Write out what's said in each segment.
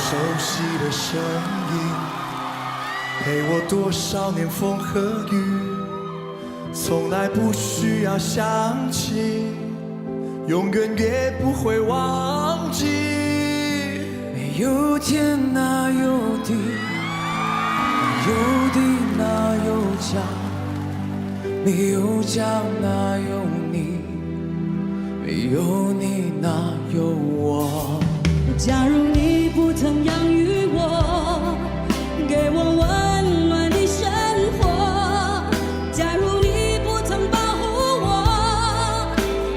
熟悉的声音，陪我多少年风和雨，从来不需要想起，永远也不会忘记。没有天哪有地，没有地哪有家，没有家哪有你，没有你哪有我。假如你不曾养育我，给我温暖的生活，假如你不曾保护我，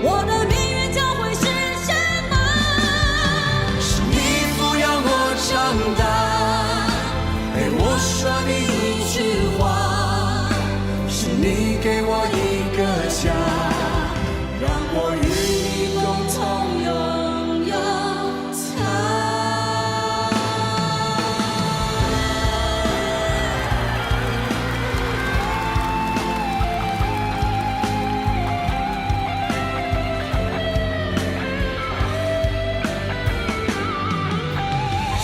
我的命运将会是什么？是你抚养我长大，陪我说第一句话，是你给我一个家，让我与你共同拥有它。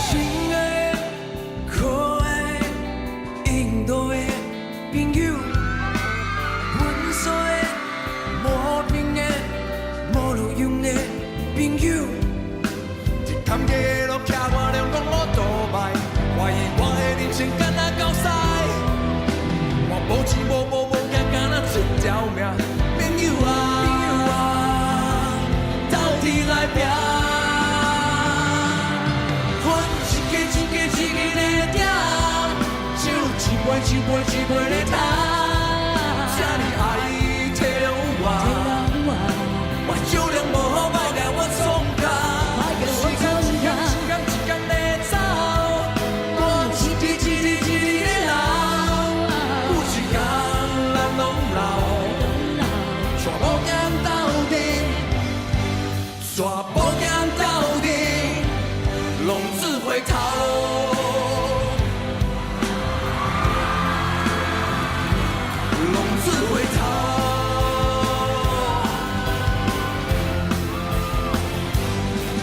亲爱的、可爱的、印度的朋友，温柔的、和平的、无路用的朋友。一坎坷的路骑我两公路倒摆，怀疑我的人生敢若狗屎。我无钱无惊，敢若一条命。朋友啊，斗阵来拼。阮一个一个一个在拼，酒一杯在干。这呢爱体谅我酒量无好，莫甲我创甲。时间一天在走，我一日在老。有一天咱拢老，全部行到底，全部行到底，浪子回头。浪子回头。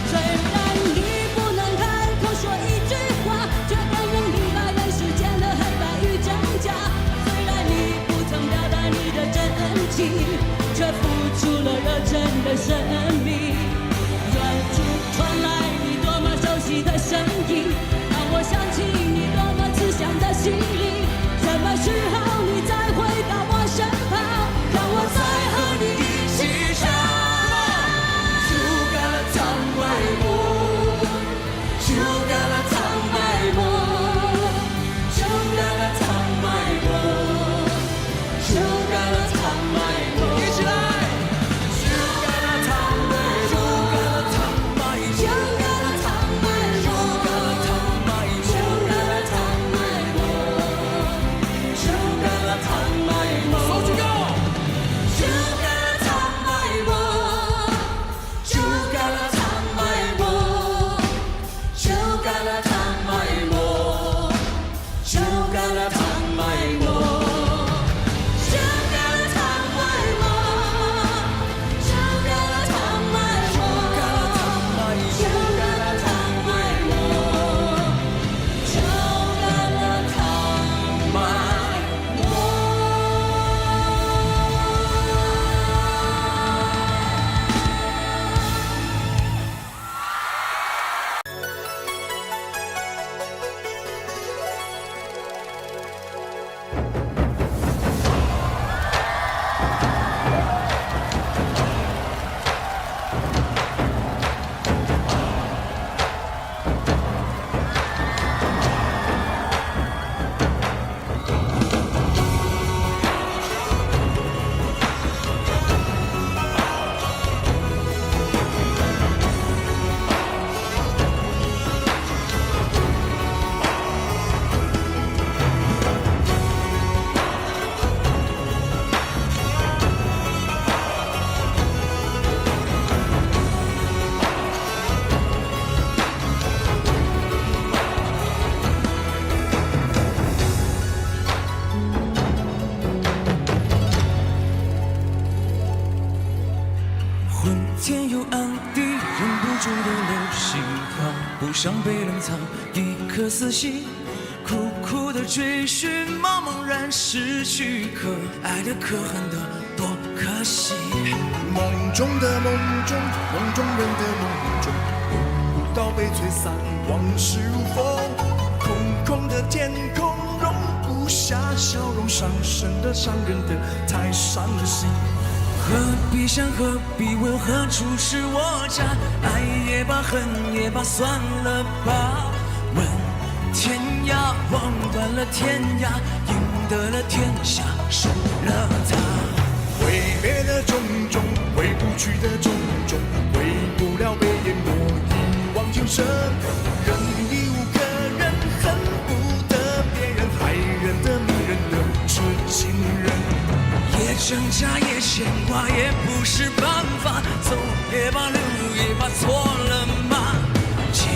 虽然你不能开口说一句话，却敢让你把人世间的黑白与真假。虽然你不曾表达你的真情，却付出了热忱的生命。远处传来你多么熟悉的声住的流星好不像被冷藏一颗死心，苦苦的追寻，茫茫然失去，可爱的可恨的多可惜。梦中的梦中，梦中人的梦中，梦不到被吹散，往事如风。空空的天空容不下笑容，伤神的伤人的太伤心。何必想，何必问，何处是我家？爱也罢，恨也罢，算了吧。问天涯，望断了天涯，赢得了天下，输了他。挥别的种种，回不去的种种，回不了被淹没一往情深。人已无可忍，恨不得别人，害人的迷人的痴情人。也挣扎，也牵挂，也不是办法。走也罢，留也罢，错了吗？今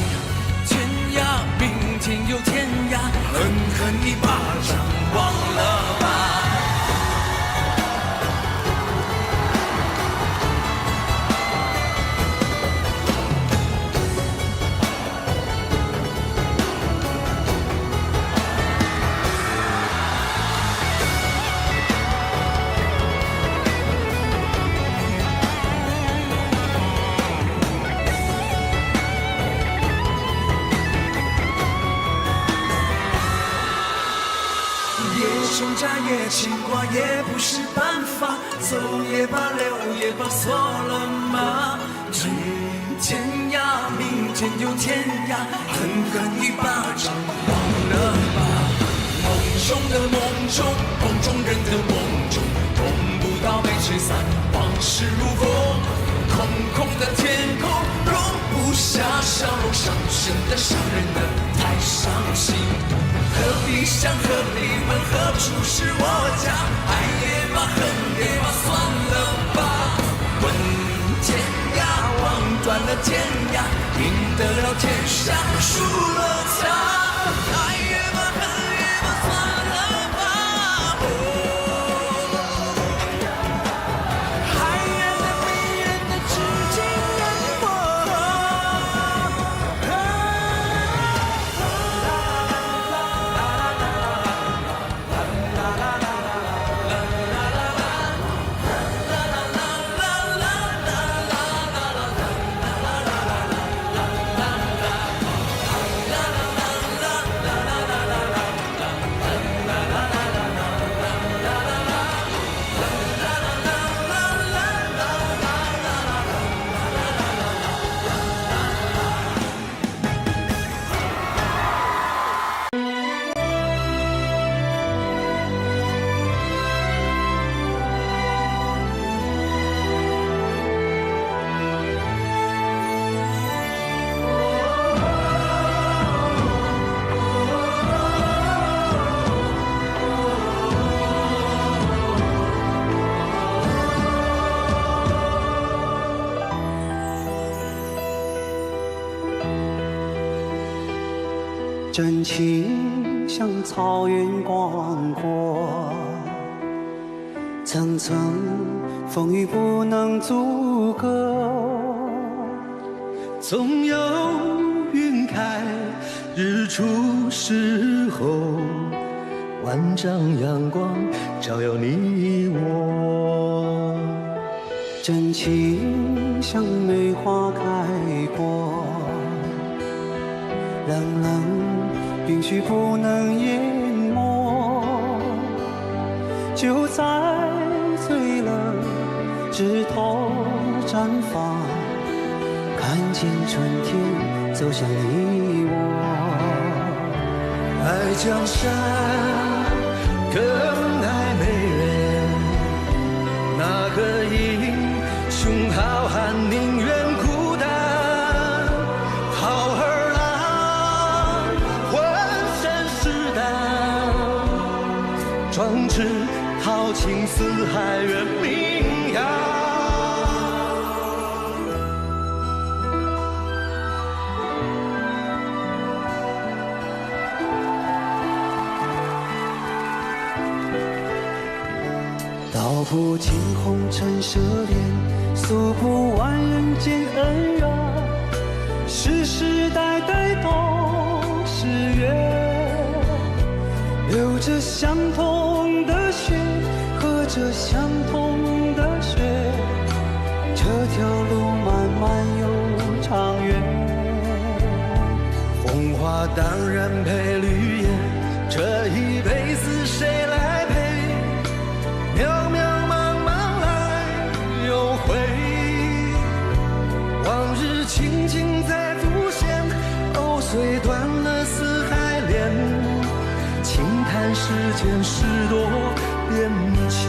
天涯，明天又天涯，狠狠一巴掌，忘了吧。挣扎也牵挂，也不是办法。走也罢，留也罢，错了吗？今天涯，明天又天涯，狠狠一巴掌，忘了吧。梦中的梦中，梦中人的梦中，梦不到被吹散，往事如风。空空的天空容不下笑容，伤神的伤人的太伤心。何必想，何必问，何处是我家？爱也罢，恨也罢，算了吧。问天涯，望断了天涯，赢得了天下，输了他。爱也罢，恨也罢，算了吧。害人的迷人的痴情人我。真情像草原广阔，层层风雨不能阻隔。总有云开日出时候，万丈阳光照耀你我。真情像梅花开过，冷冷冰雪不能淹没，就在最冷枝头绽放，看见春天走向你我。爱江山更爱美人，哪个英雄好汉宁愿孤单？好儿郎浑身是胆，壮志豪情四海远名扬。道不尽红尘奢恋，诉不完人间恩怨，世世代代都是缘，流着相同的血，喝着相同的水，这条路漫漫又长远。红花当然配绿叶，这一辈子谁来陪？渺渺茫茫来又回，往日情景再浮现，藕虽断了丝还连，轻叹世间事多变迁。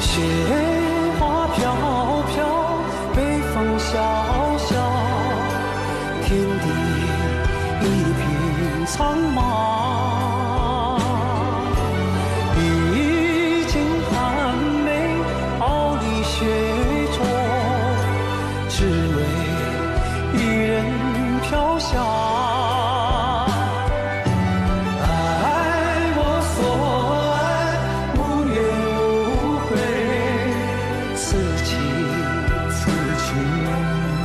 雪花飘飘，北风萧萧，天地一片苍茫。一剑寒梅，傲立雪中，只为一人飘香。爱我所爱，无怨无悔，此情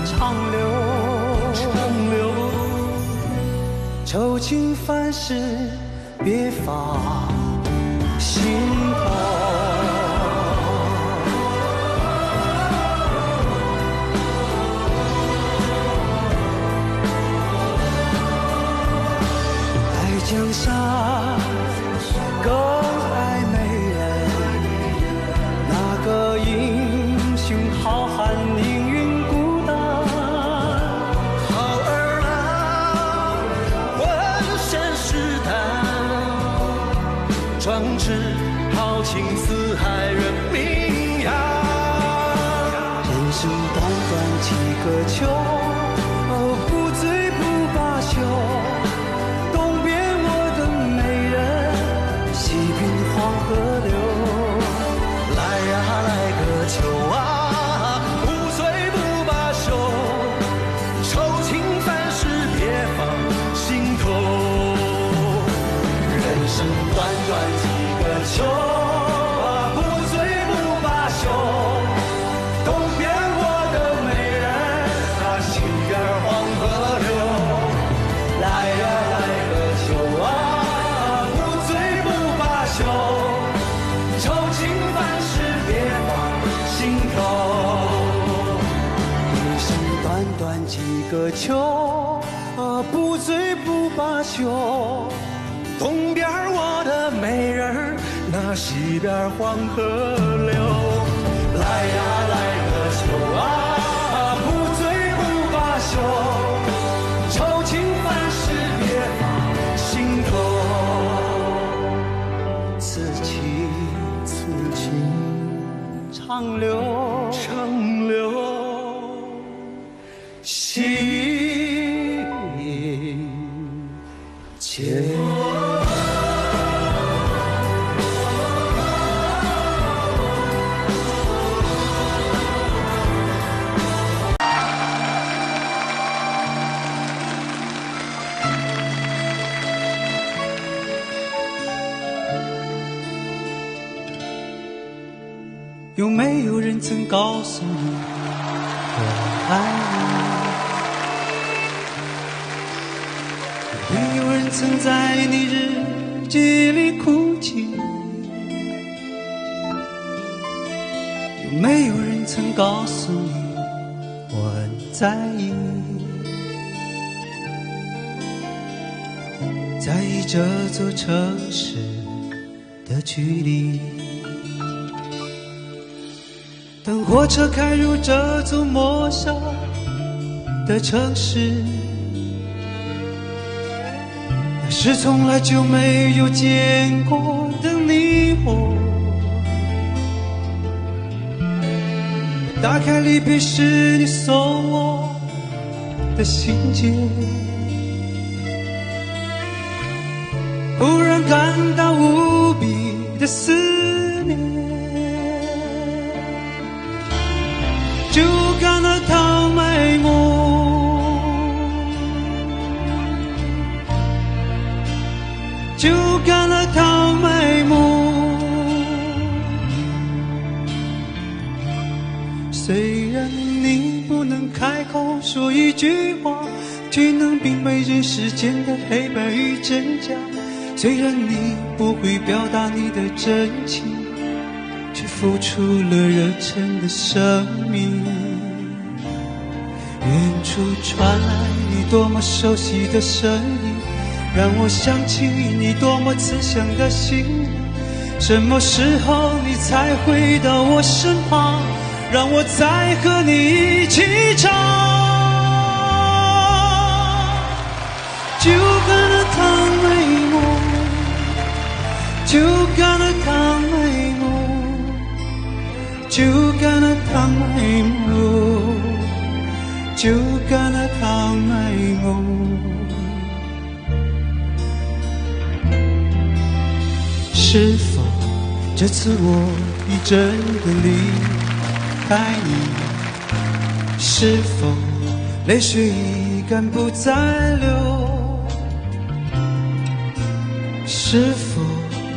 长留，愁情烦事别放心头。爱江山更爱美人，那个英雄好汉宁愿孤单。好儿郎，浑身是胆，壮志豪情四海人名扬。人生短短几个秋，不醉不罢休。东边我的美人，西边黄河流。来呀来个秋啊，不醉不罢休，愁情烦事别放心头。人生短短几个秋啊，不醉不罢休。东边我的美人，西边黄河流。来呀来个秋啊，不醉不罢休，愁情烦事别放心头。人生短短几个秋，不醉不罢休。东边我的美人儿，那西边黄河流。来呀来个秋啊，不醉不罢休，愁情烦事别放心头。此情长留，长留心间。有没有人曾告诉你我爱你？有没有人曾在你日记里哭泣？有没有人曾告诉你我很在意？在意这座城市的距离。当火车开入这座陌生的城市，那是从来就没有见过的你我。打开离别时你送我的信件，忽然感到无比的思念。就感到透美夢，就感到透美夢。虽然你不能开口说一句话，却能明白人世间的黑白与真假。虽然你不会表达你的真情，却付出了热忱的生命。远处传来你多么熟悉的声音，让我想起你多么慈祥的心灵。什么时候你才回到我身旁，让我再和你一起唱。就干了糖美梦，就干了糖美梦，就干了糖美梦，就干了糖美梦。是否这次我已真的离开你？是否泪水已干不再流？是否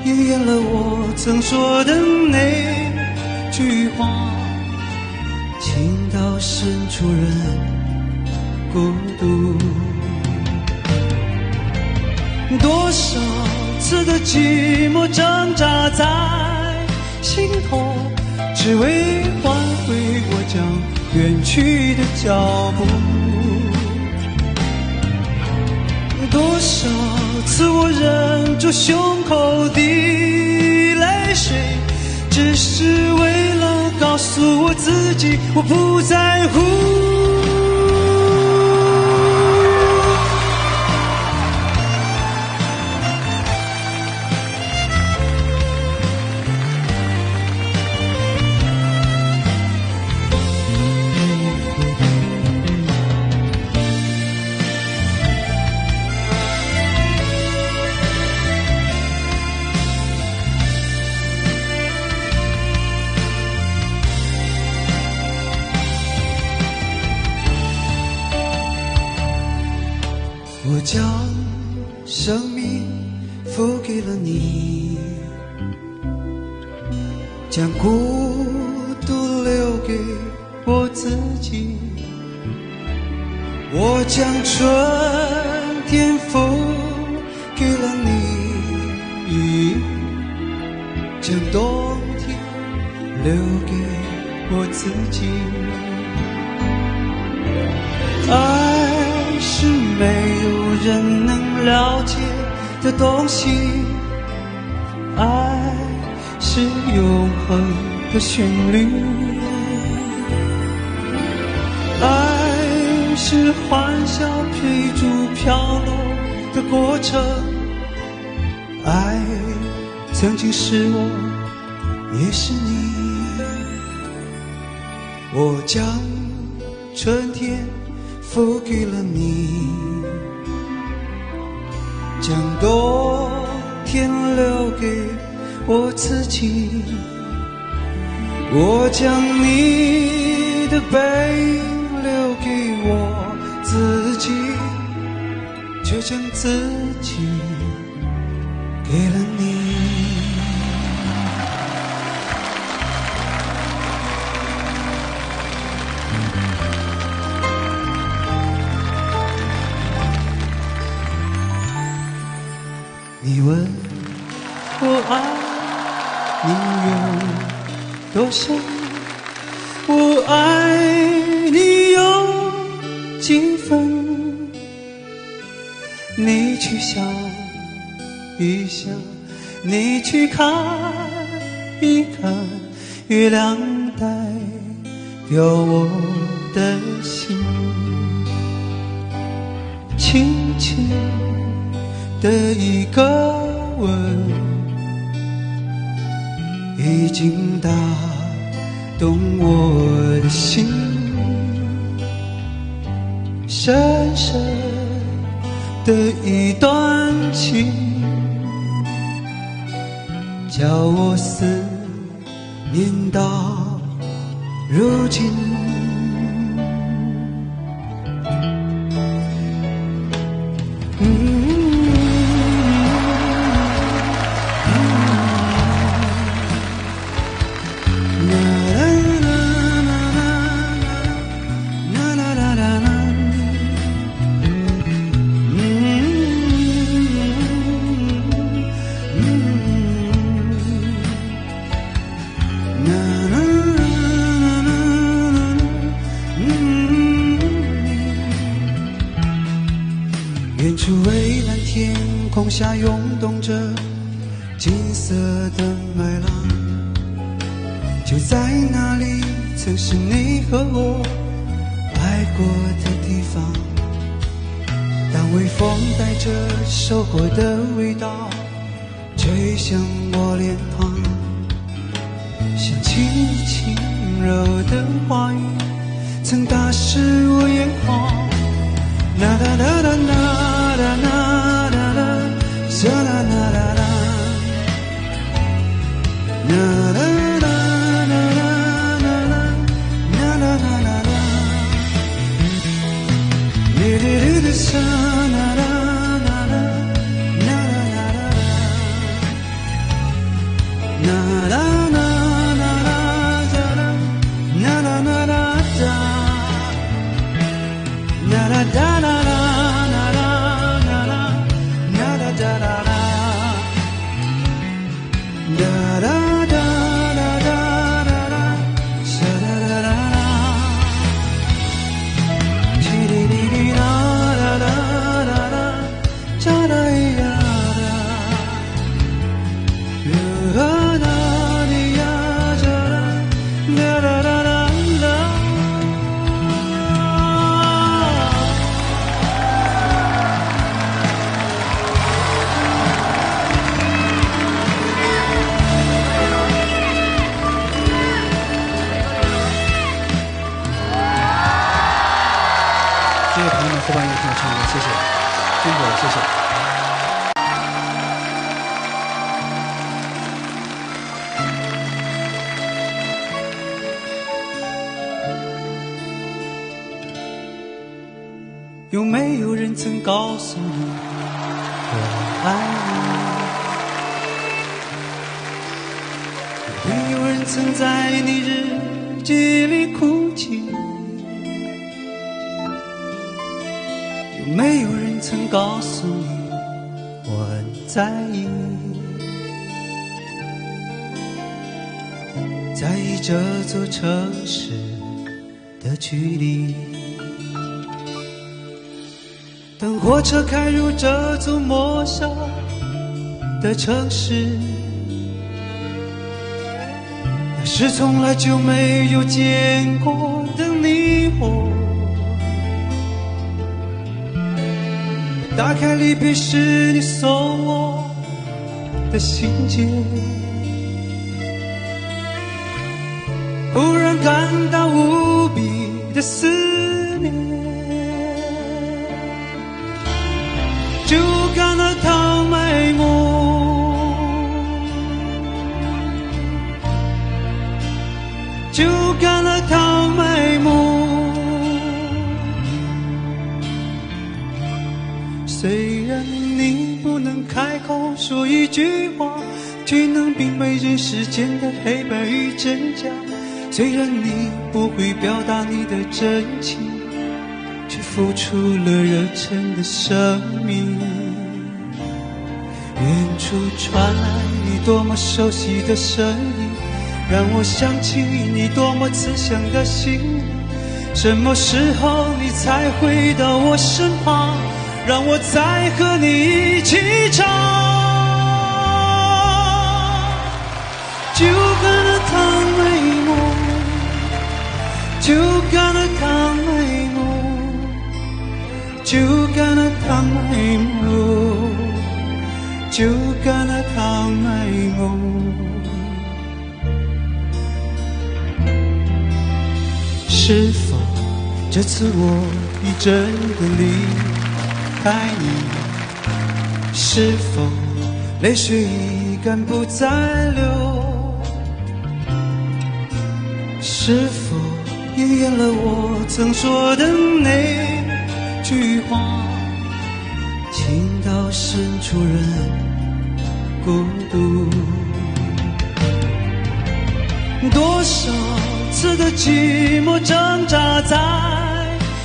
应验了我曾说的那句话？情到深处人孤独。多少次的寂寞挣扎在心头，只为挽回我将远去的脚步。多少次我忍住胸口的泪水，只是为了告诉我自己我不在乎。我将生命付给了你，将孤独留给我自己。我将春天付给了你，将冬天留给我自己。爱是没有人能了解的东西，爱是永恒的旋律，爱是欢笑追逐飘落的过程，爱曾经是我，也是你。我将春天付给了你，将冬天留给我自己。我将你的背影留给我自己，却将自己给了你。你问我爱你有多深，我爱你有几分？你去想一想，你去看一看，月亮代表我的心，轻轻的一个吻，已经打动我的心，深深的一段情，叫我思念到如今。啦啦啦啦啦啦啦远处蔚蓝天空下涌动着金色的麦浪，就在那里曾是你和我爱过的地方。当微风带着收获的味道吹向我脸庞，想起你轻柔的话语曾打湿我眼眶。啦啦啦啦啦啦啦啦啦，啦啦啦啦啦，啦啦啦啦啦啦啦啦啦啦，哩哩哩哩沙啦啦啦啦啦啦啦啦，啦啦啦啦啦啦啦啦啦，啦啦哒啦。谢谢朋友们后半夜听我唱歌，谢谢，辛苦了，谢谢。有没有人曾告诉你我爱你？有没有人曾在你日记里哭泣？有没有人曾告诉你我很在意？在意这座城市的距离。当火车开入这座陌生的城市，那是从来就没有见过的你我。打开离别时你送我的信件，忽然感到无比的思念。就干了糖埋我，就干了糖埋我。虽然你不能开口说一句话，却能明白人世间的黑白与真假。虽然你不会表达你的真情，却付出了热忱的生命。远处传来你多么熟悉的声音，让我想起你多么慈祥的心灵。什么时候你才回到我身旁，让我再和你一起唱？就干了糖埋我，就干了糖埋我，就干了糖埋我，就干了糖埋我。是否这次我已真的离开你？是否泪水已干不再流？是否应验了我曾说的那句话？情到深处人孤独。多少次的寂寞挣扎在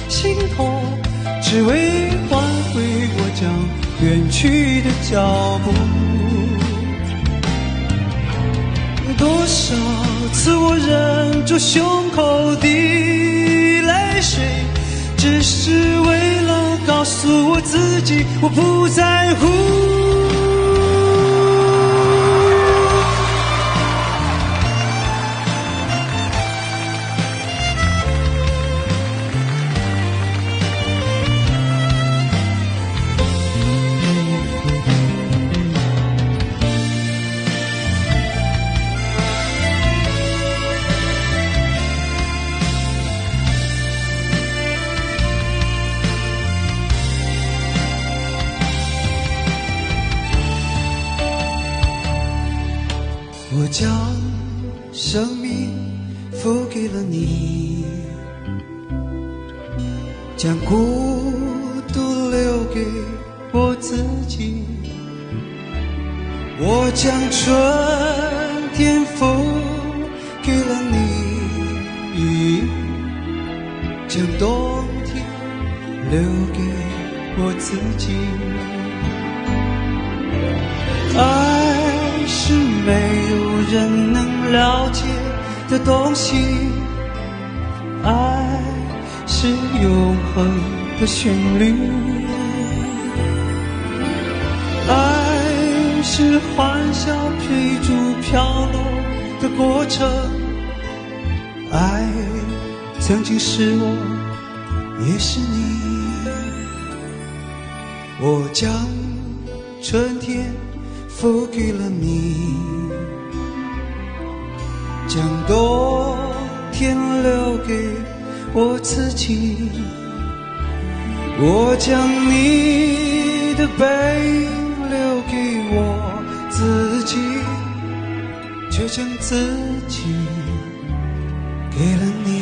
心头，只为挽回我将远去的脚步。多少次我忍住胸口的泪水，只是为了告诉诉我自己，我不在乎。我将生命付给了你，将孤独留给我自己。我将春天付给了你，将冬天留给我自己。爱是没有人能了解的东西，爱是永恒的旋律，爱是欢笑追逐飘落的过程，爱曾经是我，也是你。我将春天付给了你，将冬天留给我自己。我将你的背影留给我自己，却将自己给了你。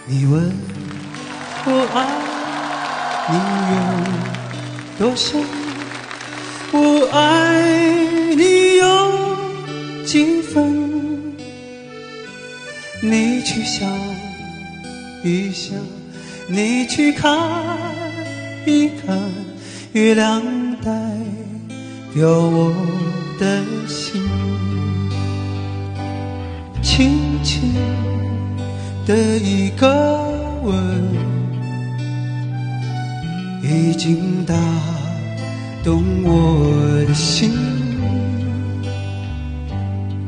你问我爱你有多深，我爱你有几分？你去想一想，你去看一看，月亮代表我的心，轻轻的一个吻，已经打动我的心，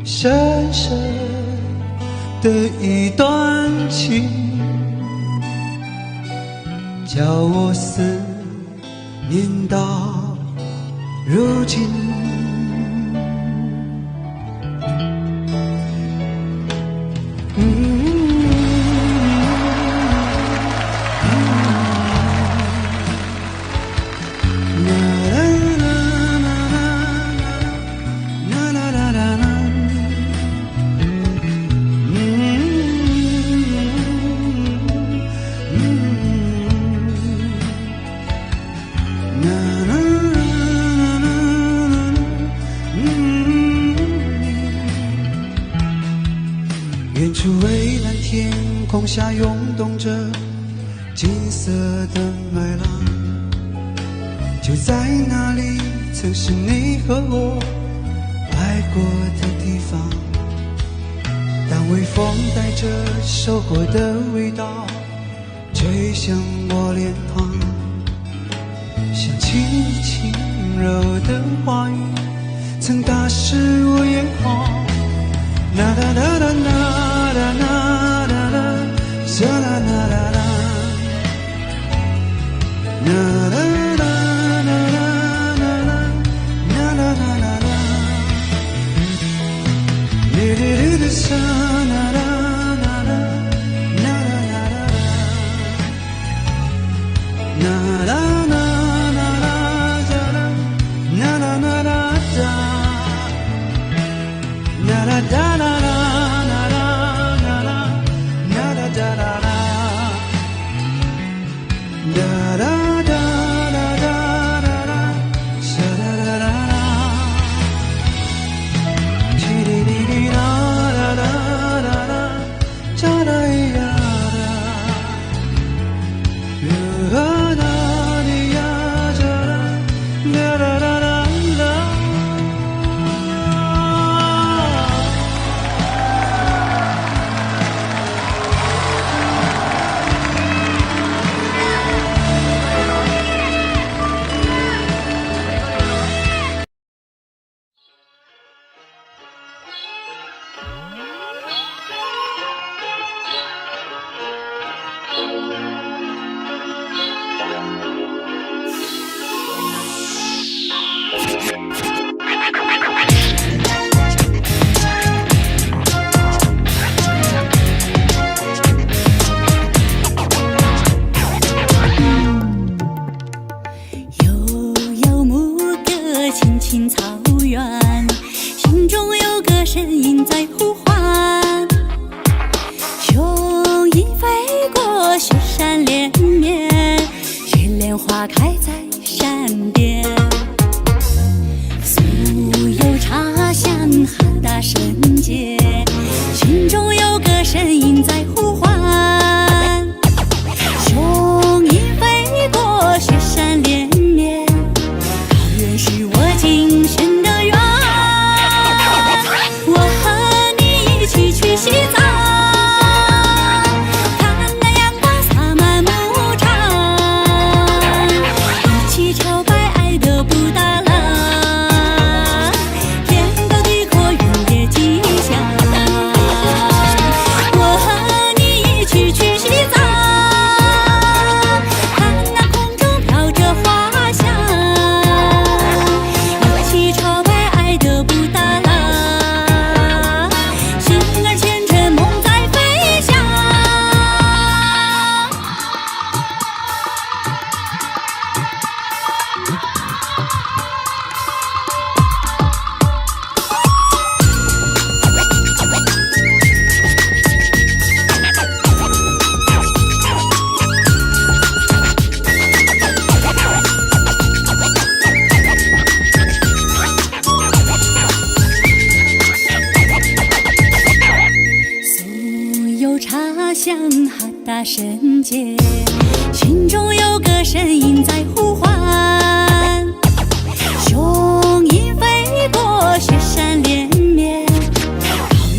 深深的一段情，叫我思念到如今。远处蔚蓝天空下涌动着金色的麦浪，就在那里曾是你和我爱过的地方。当微风带着收获的味道吹向我脸庞，想起你轻柔的话语曾打湿我眼眶。啦啦啦啦啦啦啦啦啦，啦啦啦啦啦，啦啦啦啦啦啦啦啦啦啦，哩哩哩哩啦啦啦啦啦啦啦啦啦啦啦啦啦啦哒啦啦啦啦啦啦啦啦啦啦啦啦青草原，心中有个声音在呼唤。雄鹰飞过雪山连绵，雪莲花开在山巅。素有茶香哈达圣洁，心中有个声音在呼唤。雄鹰飞过雪山连绵，高原是我精神的源。我和你一起去西藏，看那阳光洒满牧场，一起朝拜爱的布达拉，天高地阔原野吉祥。我和你一起去西藏，看那空中飘着花香，一起朝拜爱的布达拉，心儿牵着梦在飞翔。素有茶香哈达圣洁，心中有个声音在呼唤。雄鹰飞过雪山连绵，高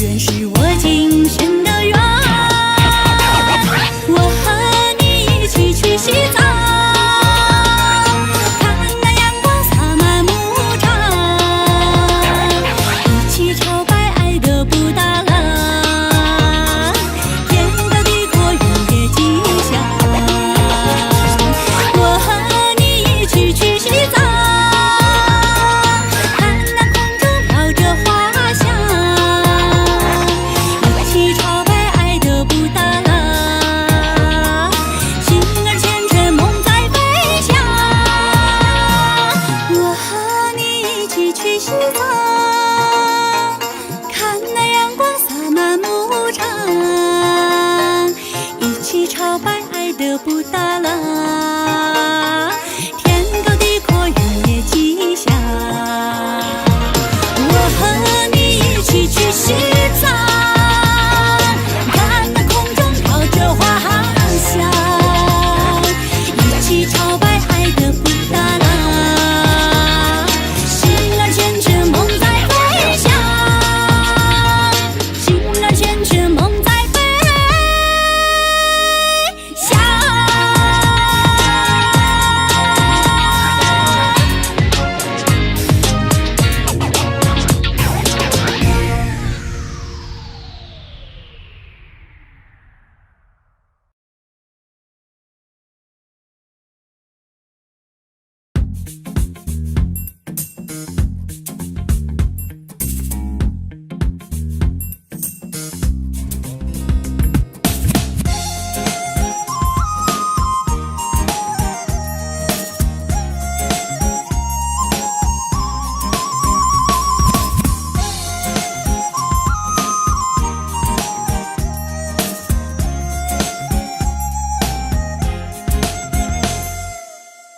原是我精神的源。我和你一起去西藏，看那阳光洒满牧场，一起朝拜爱的布达拉，天高地阔原野吉祥。我和你一起去西藏，看那空中飘着花香，一起朝拜爱的布达拉，心儿牵着梦在飞翔。我和你一起去西藏，看那阳光洒满牧场，一起朝拜爱的布达拉，天高地阔原野吉祥。我和你一起去西藏，看那空中飘着花香，一起朝拜爱的布达拉，心儿牵着梦在飞翔，心儿牵着梦在飞翔。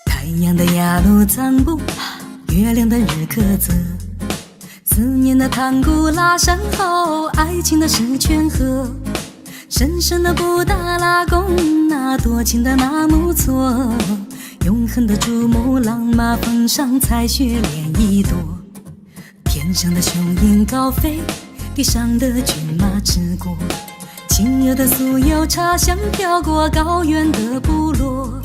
太阳的雅鲁藏布，月亮的日喀则，思念的唐古拉山后，爱情的石泉河，神圣的布达拉宫，那多情的纳木错，永恒的珠穆朗玛峰上彩雪莲一朵，天上的雄鹰高飞，地上的骏马驰过，轻柔的酥油茶香飘过高原的部落，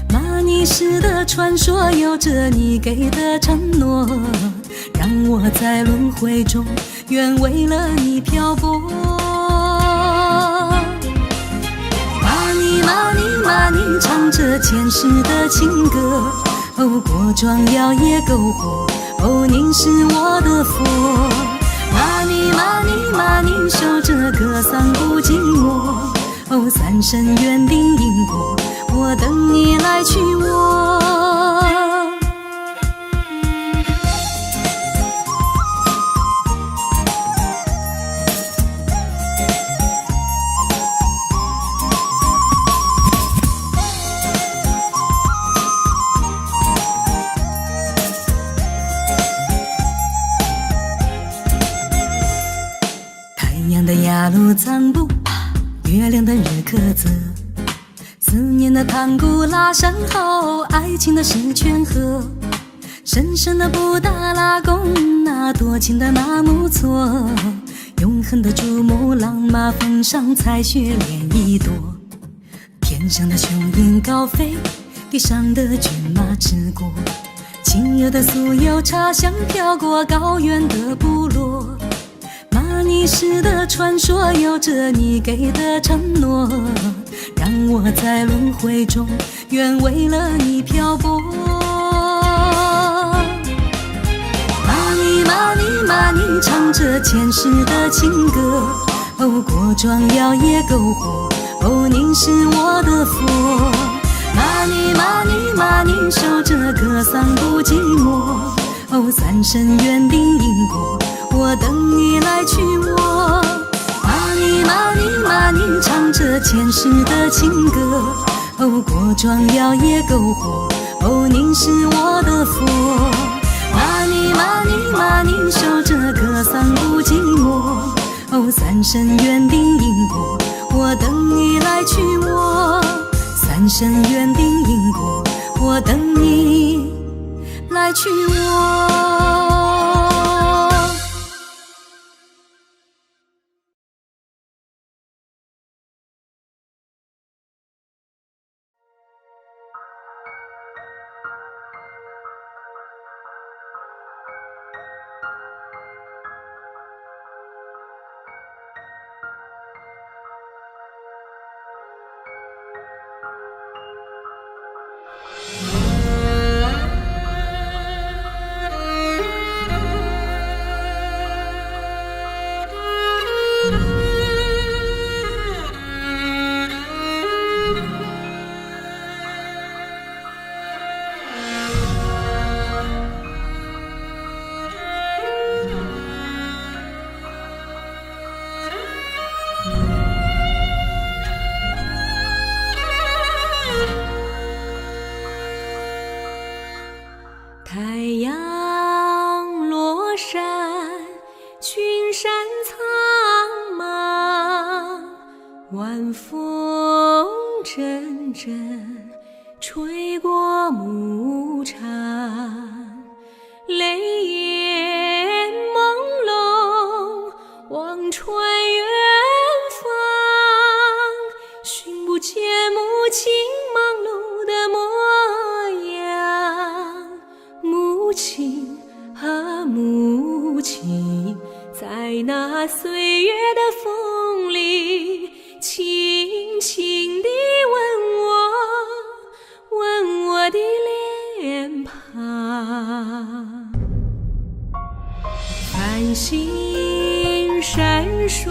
玛尼石的传说有着你给的承诺，让我在轮回中愿为了你漂泊。玛尼玛尼玛尼唱着前世的情歌，哦，过壮瑶也篝火，哦，您是我的佛。玛尼玛尼玛尼守着格桑不寂寞，哦，三生缘定因果，我等你来娶我。责。思念的汤古拉山后，爱情的石泉河，深深的布达拉宫，那多情的纳木错，永恒的珠穆朗玛峰上彩雪莲一朵，天上的雄鹰高飞，地上的骏马驰过，轻柔的酥油茶香飘过高原的部落，玛尼石的传说有着你给的承诺，让我在轮回中愿为了你漂泊。玛尼玛尼玛尼唱着前世的情歌，哦，过壮耀也篝火，哦，您是我的佛。玛尼玛尼玛尼守着歌桑不寂寞，哦，三生缘定因果，我等你来娶我。玛尼玛尼玛尼唱着前世的情歌，哦，过壮耀也篝火，哦，您是我的佛。玛尼玛尼玛尼守着歌桑不寂寞，哦，三生缘定因果，我等你来娶我。三生缘定因果，我等你来娶我。太阳落山，群山苍茫，晚风阵阵吹过牧场，泪眼朦胧望穿远方，寻不见母亲忙碌的模样。母亲啊母亲，在那岁月的风里，轻轻地吻我的脸庞。繁星闪烁，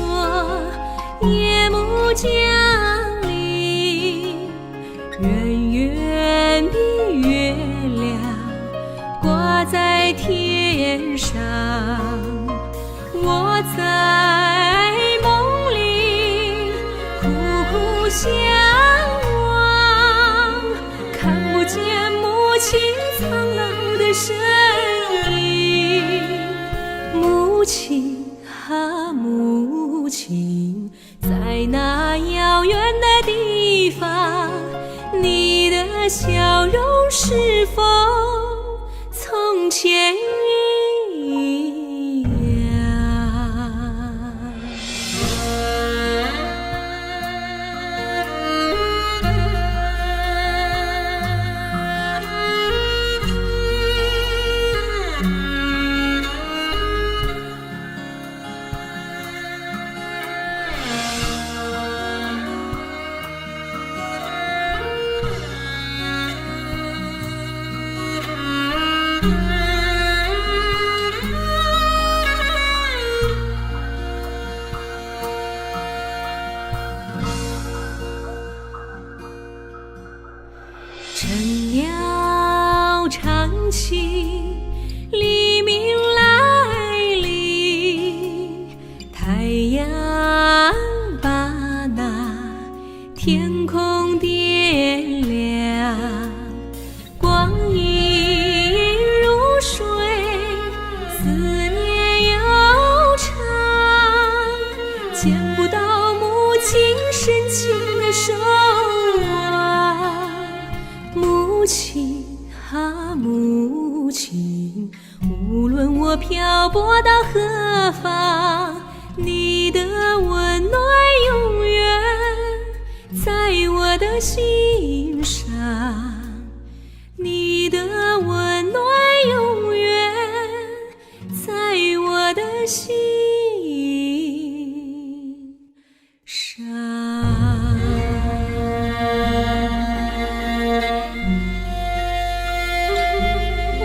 夜幕降临，圆圆的月亮挂在天上，我在梦里苦苦相望，看不见母亲苍老的身影。母亲啊母亲，在那遥远的地方，你的笑容是否从前一样？晨鸟唱起，黎明来临，太阳把那天空点亮，光阴如水，思念悠长，见不到母亲深情的手母亲，无论我漂泊到何方，你的温暖永远在我的心上，你的温暖永远在我的心上。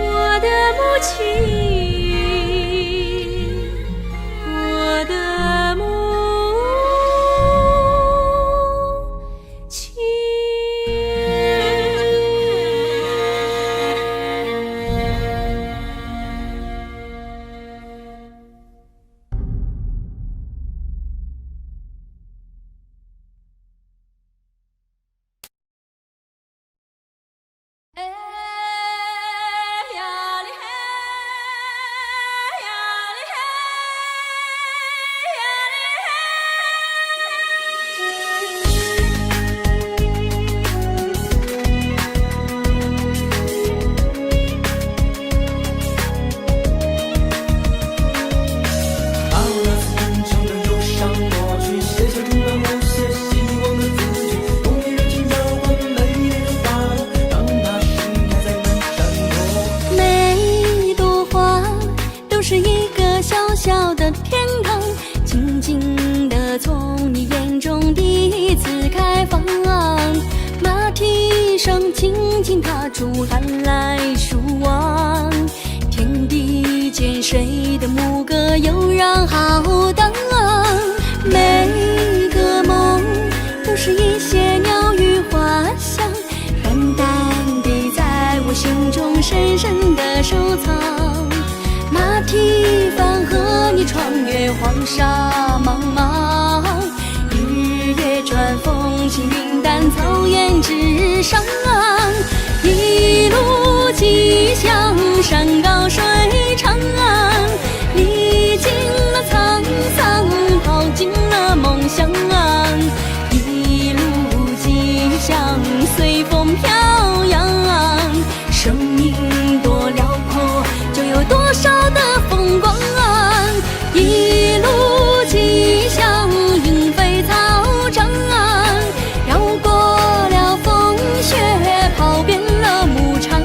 我的母亲，我的母亲。哎呀哩嘿，呀哩嘿，呀把我那次真诚的忧伤抹去，写下充满无限希望的字句，用你热情浇灌每一朵花朵，让它盛开在满山坡。每朵花都是一个小小的天堂，静静地从你眼中第一次开放。马蹄声轻轻踏出寒来暑往，天地间谁的牧歌悠然浩荡。每个梦都是一些鸟语花香，淡淡地在我心中深深地收藏。马蹄帆和你穿越黄沙茫茫，日月转风轻云淡草原之上，一路疾向山高水长，历经了沧桑，跑进了梦乡，一路疾向随风飘扬，生命多辽阔，就有多少的风光，一路疾向莺飞草长，绕过了风雪，跑遍了牧场，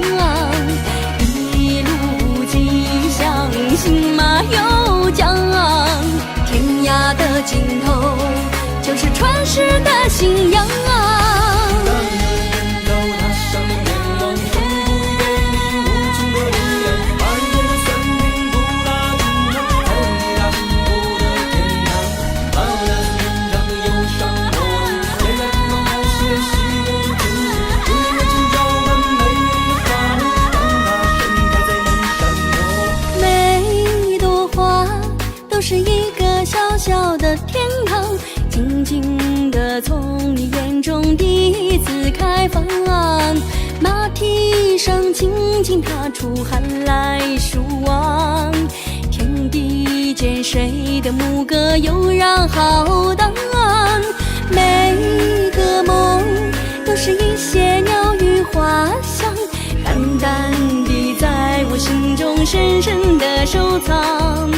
一路疾向信马由缰，天涯的尽头就是传世的信仰。让人头踏上的愿望，终不给你无穷的力量，把人间的酸甜苦辣尽尝，才能抵达幸福的天堂。把我那次真诚的忧伤抹去，写下充满无限希望的字句，用你热情浇灌每一朵花朵，让它盛开在满山坡。每朵花都是一个小小的天堂，静静地从你眼中第一次开放。马蹄声轻轻踏出寒来暑往，天地间谁的牧歌悠然浩荡。每个梦都是一些鸟语花香，淡淡地在我心中深深地收藏。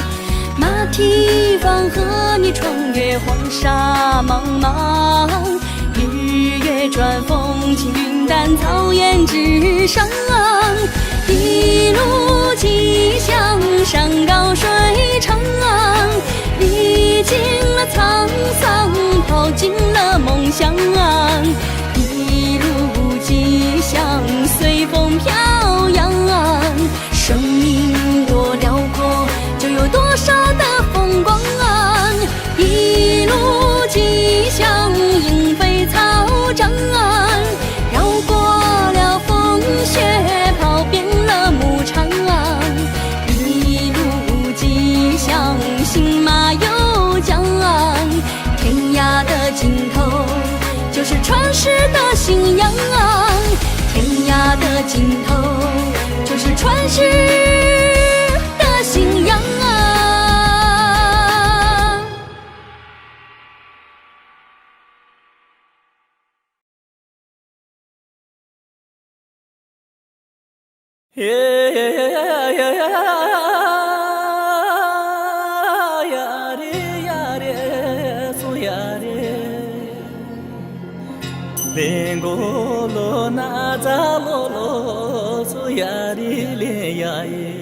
马蹄帆和你穿越黄沙茫茫，日月转风轻云淡草原之上，一路疾向山高水长，历经了沧桑，跑进了梦乡，一路疾向随风飘扬，生命多辽阔，就有多少的风光，一路疾向莺飞草长，绕过了风雪，跑遍了牧场，一路疾向信马由缰，天涯的尽头就是传世的信仰，天涯的尽头就是传世的信仰。Lengolo na zalolo so yari le ya ye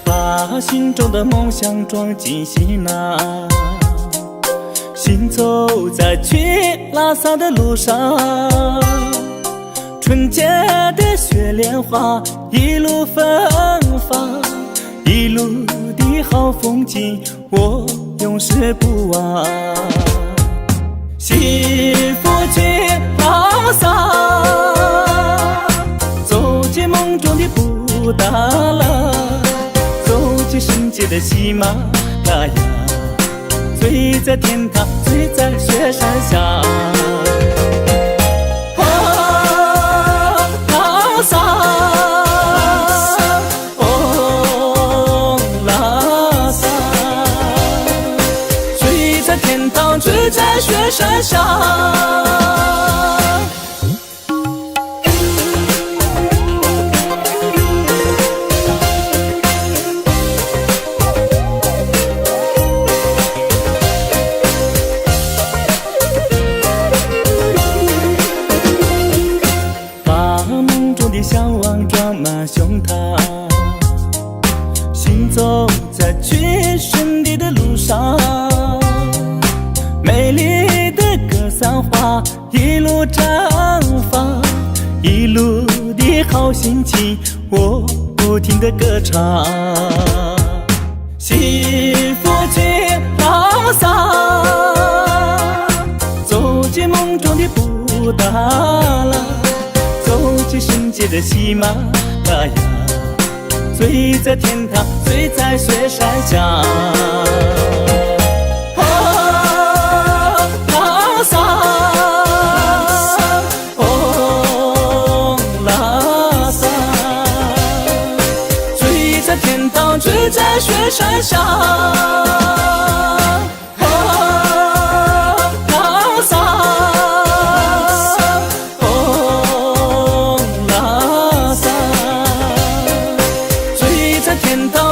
把心中的梦想装进行囊，行走在去拉萨的路上，纯洁的雪莲花一路芬芳，一路的好风景我永世不忘。幸福去拉萨，走进梦中的布达拉，走进圣洁的喜马拉雅，醉在天堂，醉在雪山下。拉萨，哦，拉萨，醉在天堂，醉在雪山下。向往装满胸膛，行走在去圣地的路上，美丽的格桑花一路绽放，一路的好心情我不停地歌唱。幸福去拉萨，走进梦中的布达拉，走进圣洁的喜马拉雅，醉在天堂，醉在雪山下。拉萨，哦，拉萨，醉在天堂，醉在雪山下。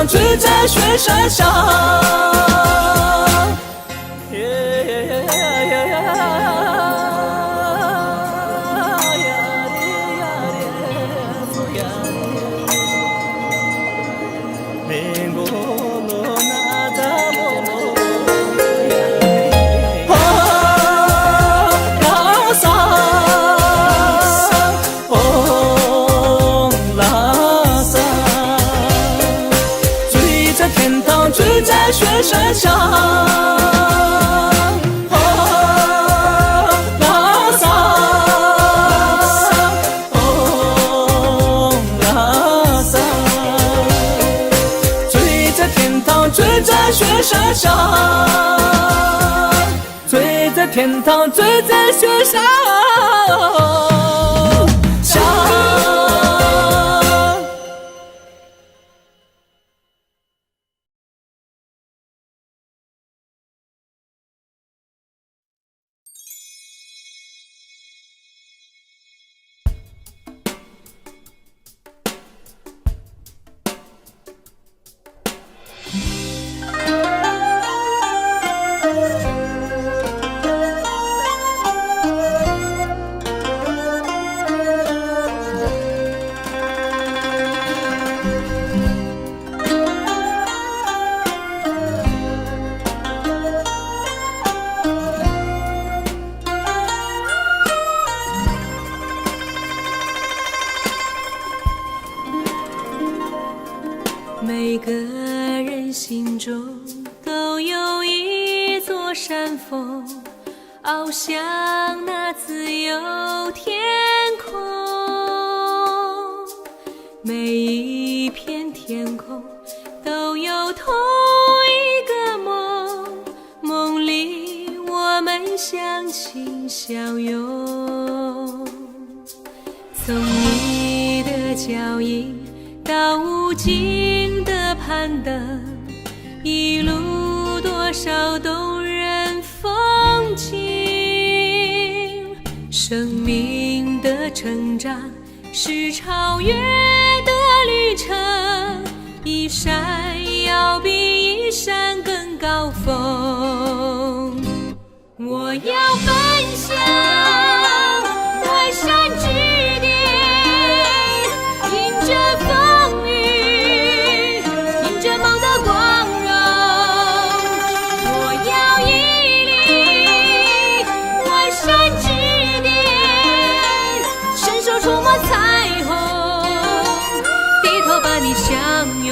醉在雪山下，醉在雪山下。拉萨，哦，拉萨，醉在天堂，醉在雪山下，醉在天堂，醉在雪山下。每个人心中都有一座山峰，翱翔那自由天空。每一片天空都有同一个梦，梦里我们相亲相拥。从你的脚印到无尽的攀登，一路多少动人风景。生命的成长是超越的旅程，一山要比一山更高峰。我要奔向万山之巅，迎着风雨，迎着梦的光荣。我要屹立万山之巅，伸手触摸彩虹，低头把你相拥。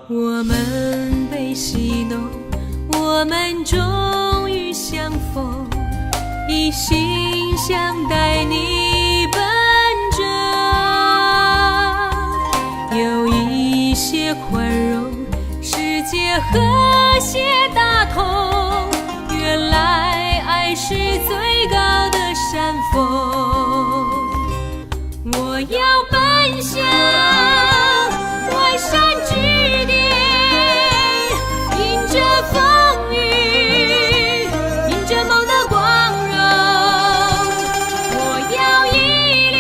我们被戏弄，我们终于相逢，一心想带你奔着，有一些宽容，世界和谐大同。原来爱是最高的山峰，我要奔向万山之巅，迎着风雨，迎着梦的光荣。我要屹立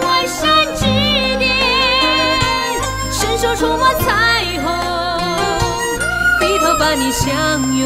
万山之巅，伸手触摸彩虹，低头把你相拥。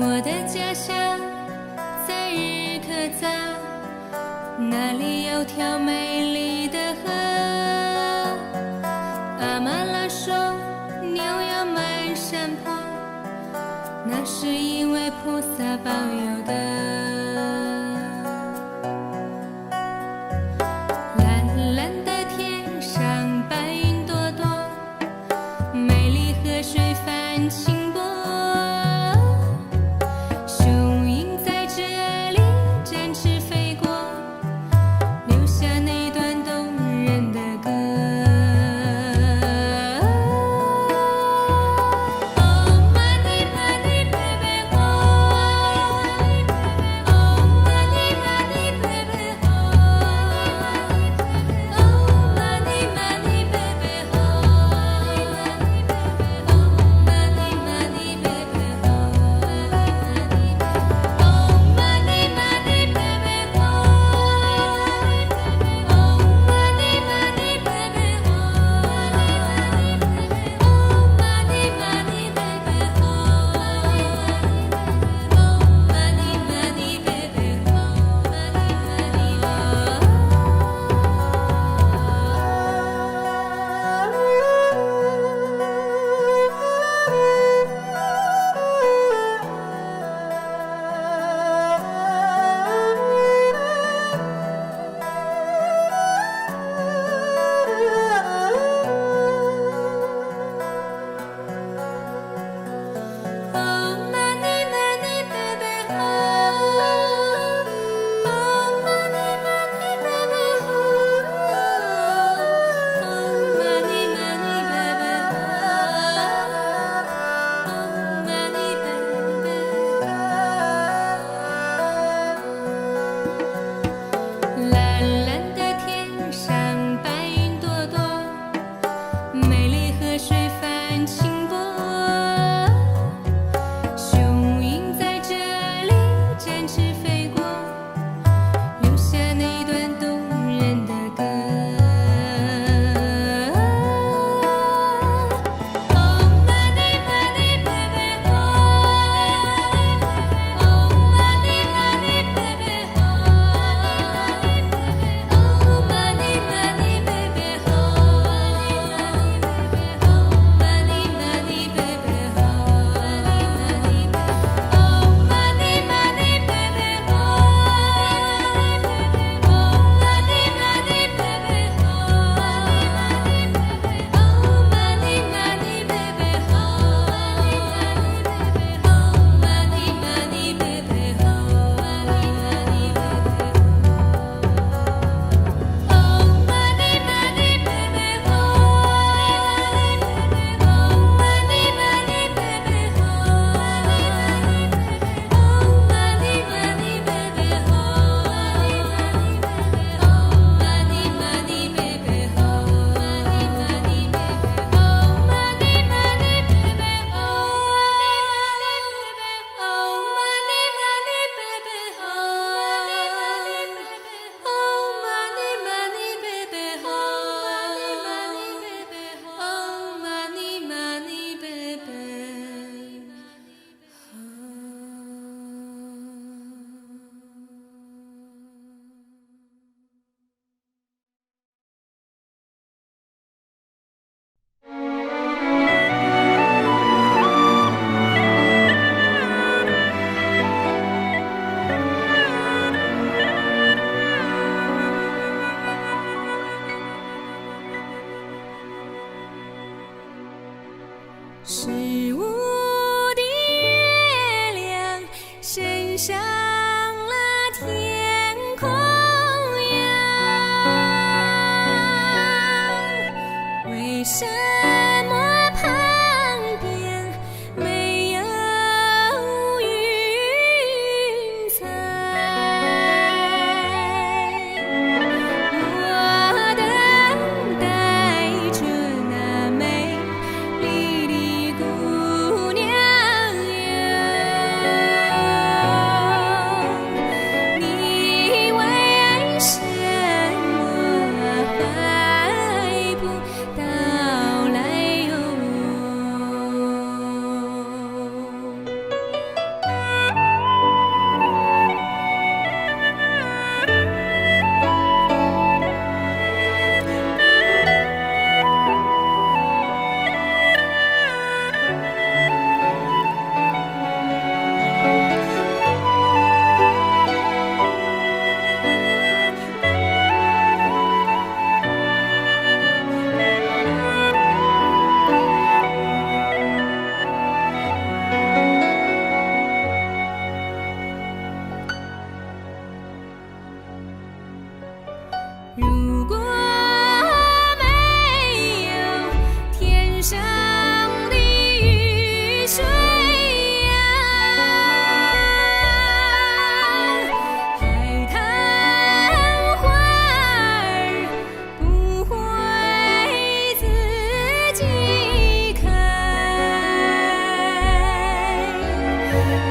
我的家乡在日喀则，那里有条美丽的河。阿玛拉说牛要满山坡，那是因为菩萨保佑的。蓝蓝的天上白云朵朵，美丽河水泛清波。Oh my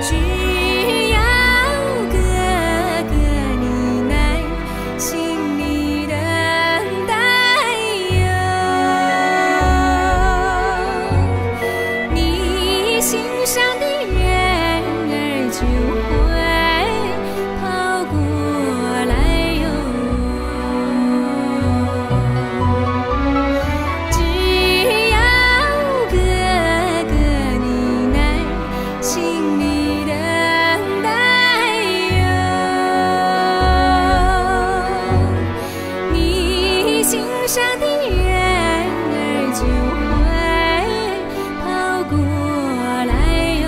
只要哥哥你耐心里等待哟，你心上的人儿就会跑过来哟。只要哥哥你耐心里等待哟，你心上的人儿就会跑过来哟。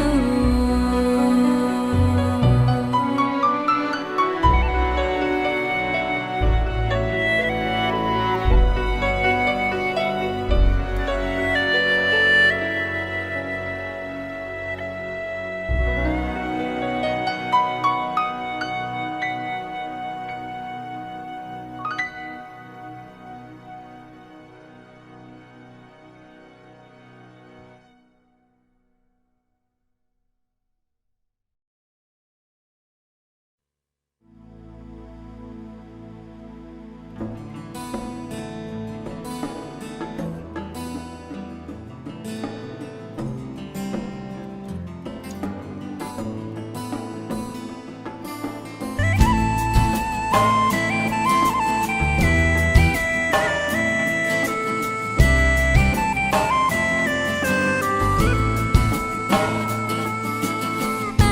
百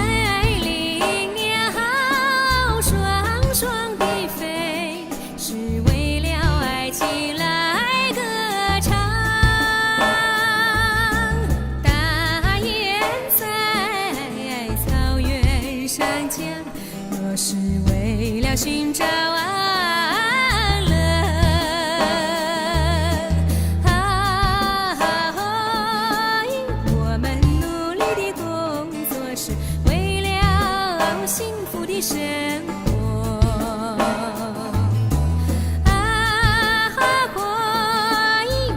灵鸟双双地飞，是为了爱情来歌唱。大雁在草原上讲，若是为了寻找安乐。我们努力的工作是为了幸福的生活。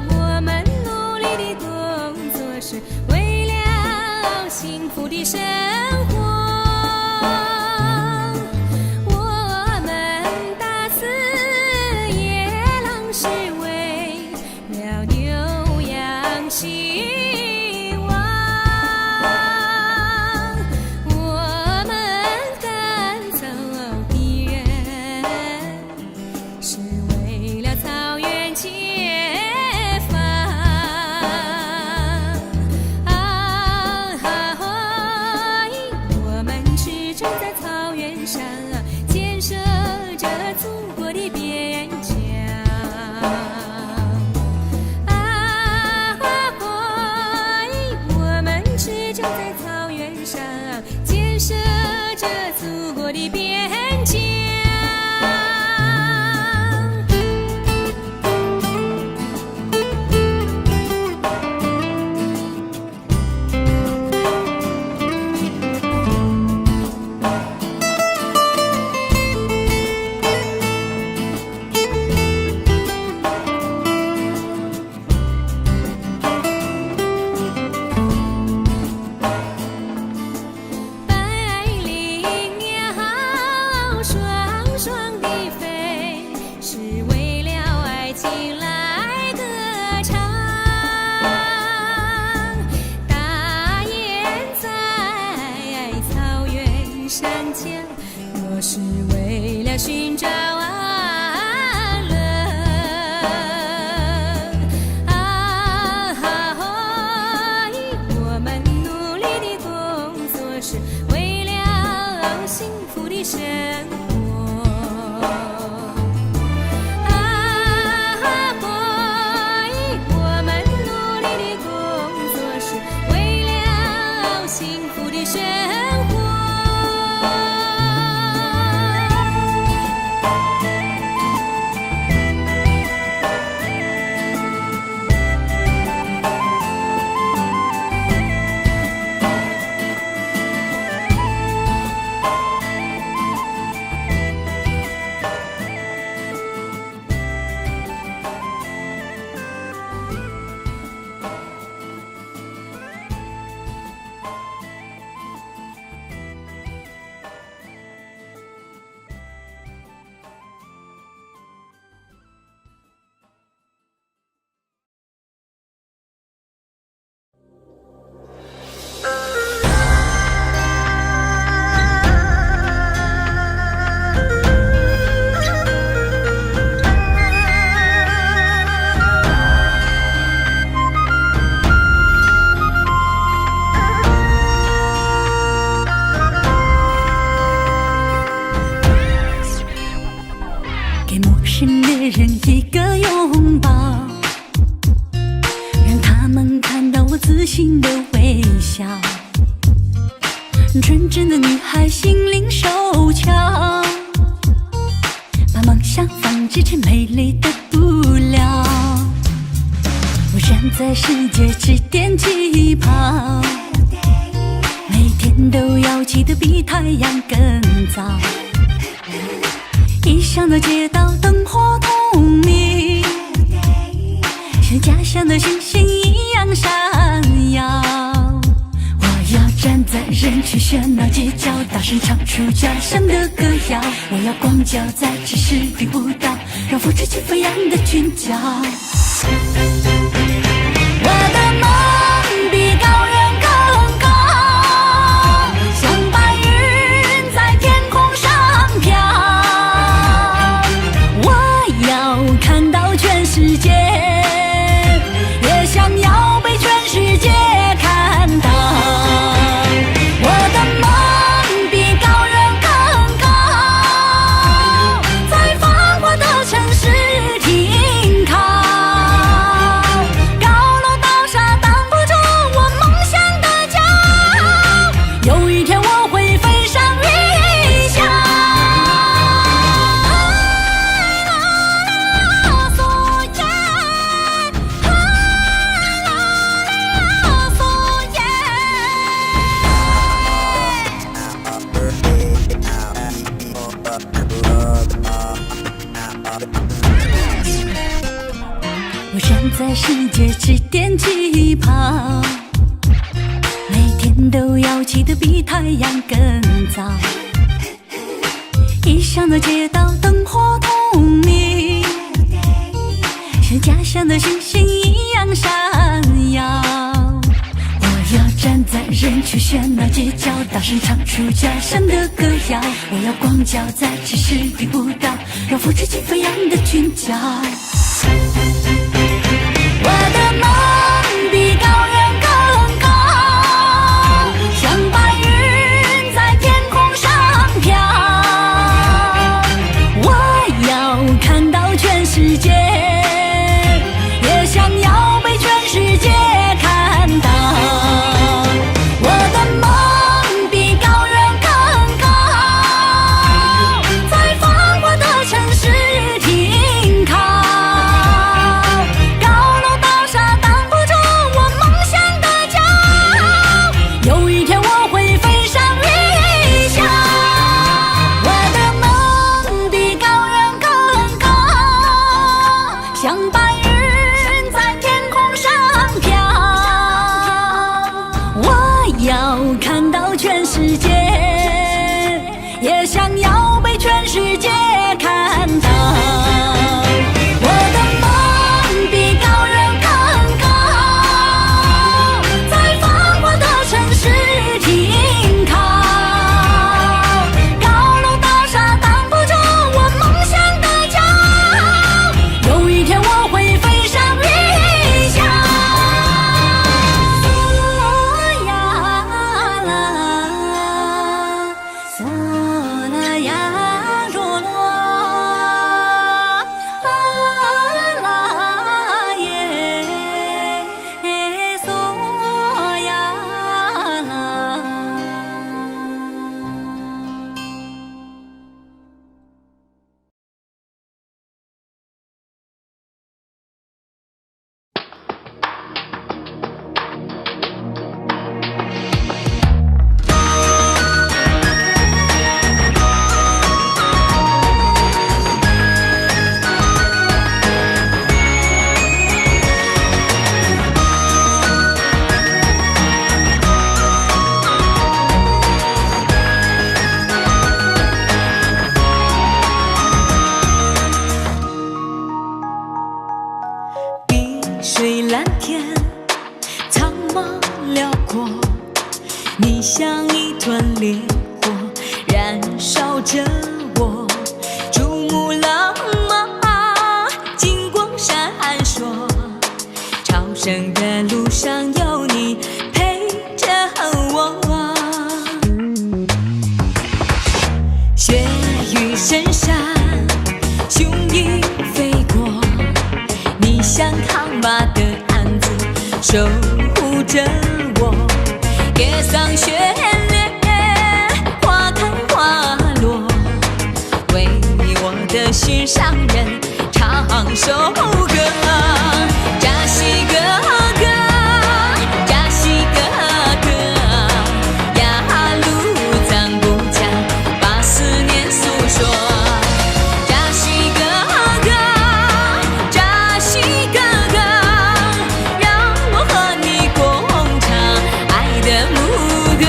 我们努力的工作是为了幸福的生活。我们大肆野狼是为了牛羊兴旺，我们赶走敌人是为了草原解放。我们驰骋在草原上，建设着祖国的边疆。我们驰骋在草原上，建设着祖国的边疆。百灵鸟双双地飞，是为了爱情来歌唱。大雁在草原上讲，若是为了寻找安乐。我们努力的工作是为了幸福的生活。我们努力的工作是为了幸福的生活。人一个拥抱，让他们看到我自信的微笑。纯真的女孩心灵手巧，把梦想纺织成美丽的布料。我站在世界之巅起跑，每天都要起得比太阳更早。异乡的街道灯火通明，像家乡的星星一样闪耀。我要站在人群喧闹街角，大声唱出家乡的歌谣。我要光脚在城市比舞蹈，让风吹起飞扬的裙角。我的梦比高原更高，像白云在天空上飘。我要看到全世界，也想要被全世界看到。我的梦比高原更高，在繁华的城市停靠。我站在世界之巅起跑，每天都要起得比太阳更早。异乡的街道灯火通明，像家乡的星星一样闪耀。我要站在人群喧闹街角，大声唱出家乡的歌谣。我要光脚在城市比舞蹈，让风吹起飞扬的裙角。我的梦比高原更高，像白云在天空上飘。我要看到全世界，也想要被全世界看到。我的梦比高原更高，在繁华的城市停靠。像白云在天空上飘，我要看到全世界，也想要被全世界看到。我的梦比高原更高，在繁华的城市停靠。高楼大厦挡不住我梦想的骄傲，有一天我会飞上云霄。嗦呀啦，嗦啦呀啰啰，啦啦耶，嗦呀啦。碧水蓝天，苍茫辽阔，你像一团烈火，燃烧着我。珠穆朗玛金光闪烁，朝圣的路上有你陪着我。雪域深山，雄鹰飞守护着我。夜上雪莲，花开花落，为我的心上人唱首歌。扎西哥哥，扎西哥哥，呀路咱不讲，把思念诉说。扎西哥哥，扎西哥哥，让我和你共唱爱的牧歌。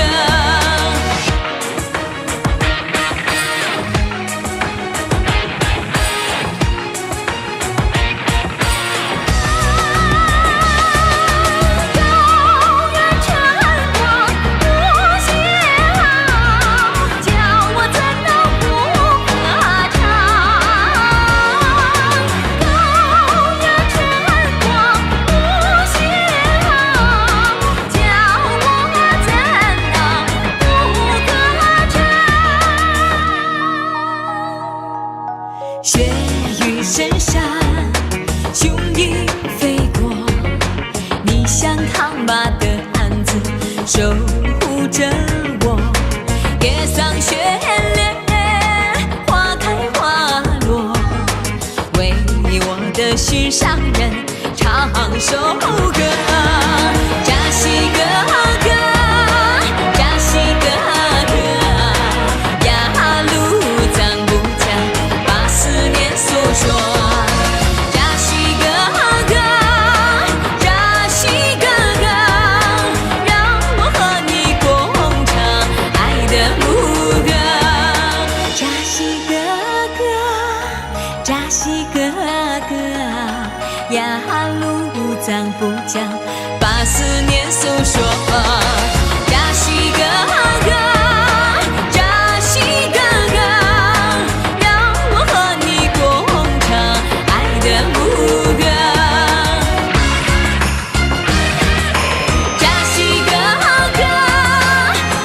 雪雨深山，雄鹰飞过，你像扛把的汉子，守护着我。夜上雪莲，花开花落，为我的心上人唱首歌。扎西哥哥，扎西哥哥，呀路咱不讲，把思念诉说。扎西哥哥，扎西哥哥，让我和你共唱爱的牧歌。扎西哥哥，扎西哥哥，呀路咱不讲，把思念诉说。扎西哥哥，扎西哥哥，让我和你共唱爱的牧歌。扎西哥哥，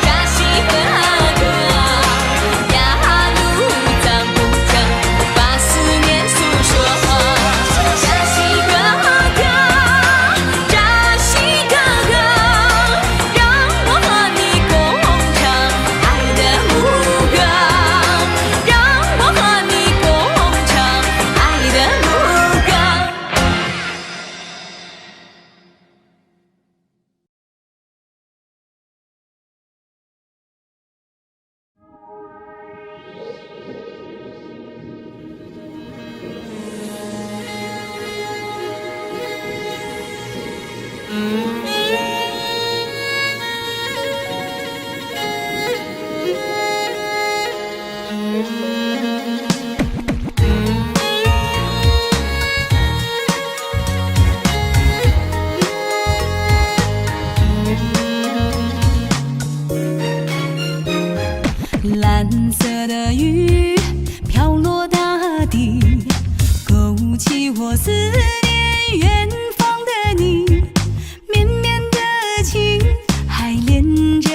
扎西哥哥，呀路咱不讲，把思念诉说。扎西哥哥，扎西哥哥，让我和你共唱爱的牧歌，让我和你共唱爱的牧歌。蓝色的雨飘落大地，勾起我思念远方的你。绵绵的情还连着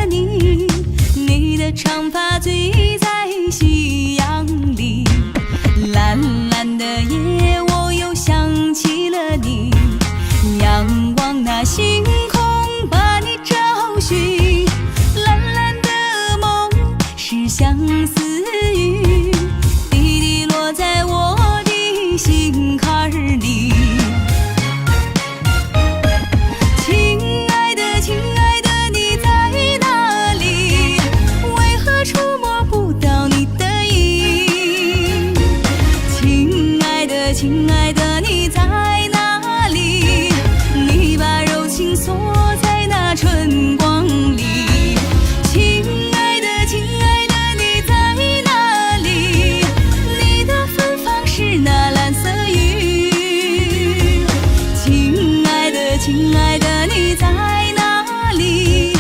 你，你的长发醉在夕阳里。蓝蓝的夜，我又想起了你，仰望那星空，把你找寻。蓝蓝的梦是相思雨，滴滴落在我的心坎里。亲爱的，亲爱的，你在哪里？为何触摸不到你的影？亲爱的，亲爱的，你在哪里？你把柔情锁在那春光里。亲爱的，亲爱的，你在哪里？你的芬芳是那蓝色雨。亲爱的，亲爱的，你在哪里？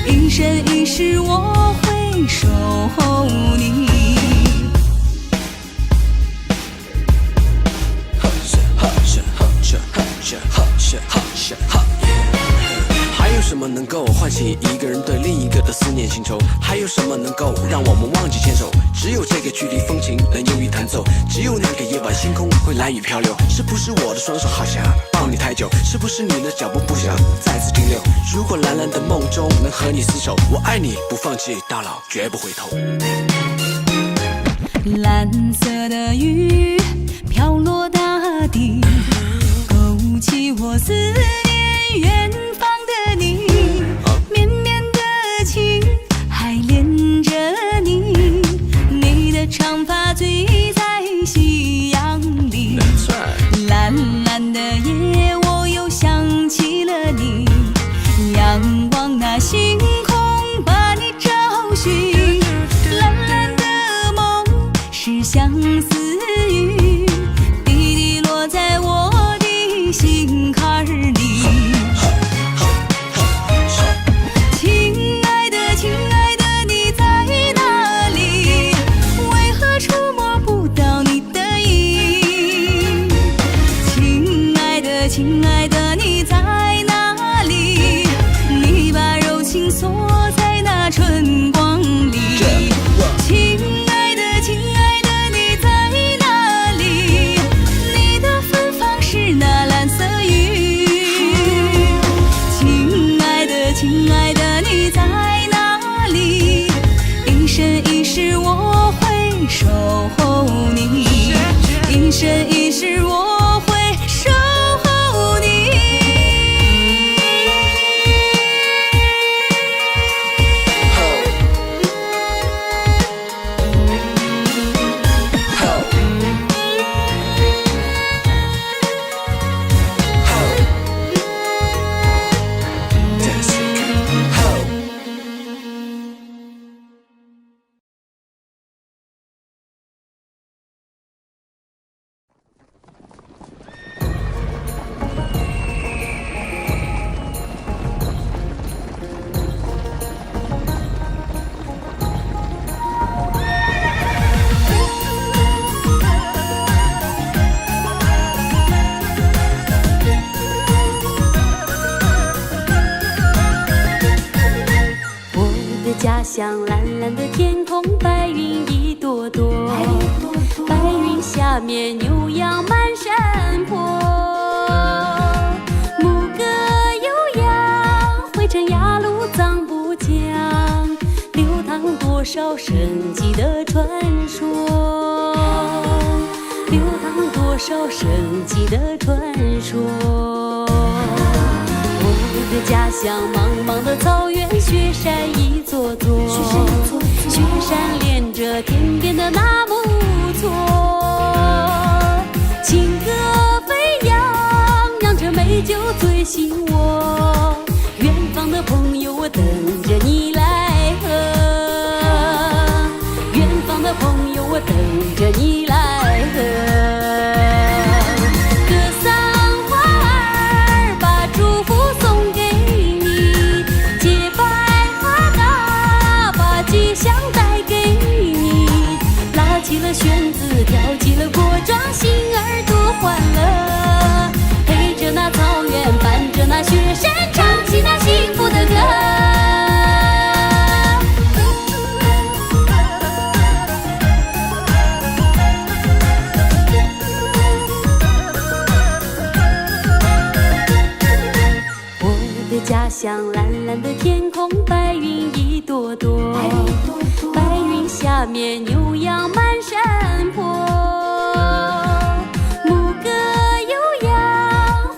一生一世我会守候你。还有什么么能够唤起一个人对另一个的思念情仇？还有什么能够让我们忘记牵手？只有这个距离风情能用于弹奏，只有那个夜晚星空会蓝雨漂流。是不是我的双手好想抱你太久？是不是你的脚步不想再次停留？如果蓝蓝的梦中能和你厮守，我爱你不放弃，到老绝不回头。蓝色的雨飘落大地，勾起我思念远方的你，绵绵的情还连着你，你的长发醉在夕阳里，蓝蓝的夜我又想起了你，仰望那星空把你找寻，蓝蓝的梦是相思雨，滴滴落在我的心坎里。亲爱的，亲爱的，你在哪里？为何触摸不到你的影？亲爱的，亲爱的，你在哪里？你把柔情锁在那春光里。亲爱的，亲爱的，你在哪里？你的芬芳是那蓝色雨。亲爱的，亲爱的，你在哪里？一生一世我会守候你，一生一世我会守候你。家乡蓝蓝的天空，白云一朵朵，白云下面牛羊满山坡，牧歌悠扬，汇成雅鲁藏布江，流淌多少生机的传说，流淌多少生机的传说。我的家乡茫茫的草原，雪山一座座，雪山连着天边的那木错，情歌飞扬，让这美酒醉醒我，远方的朋友我等着你来喝，远方的朋友我等着你来喝。弦子跳起了锅庄，心儿多欢乐，陪着那草原，伴着那雪山，唱起那幸福的歌。我的家乡蓝蓝的天空，白云一朵朵，白云下面牛羊满山坡，牧歌悠扬，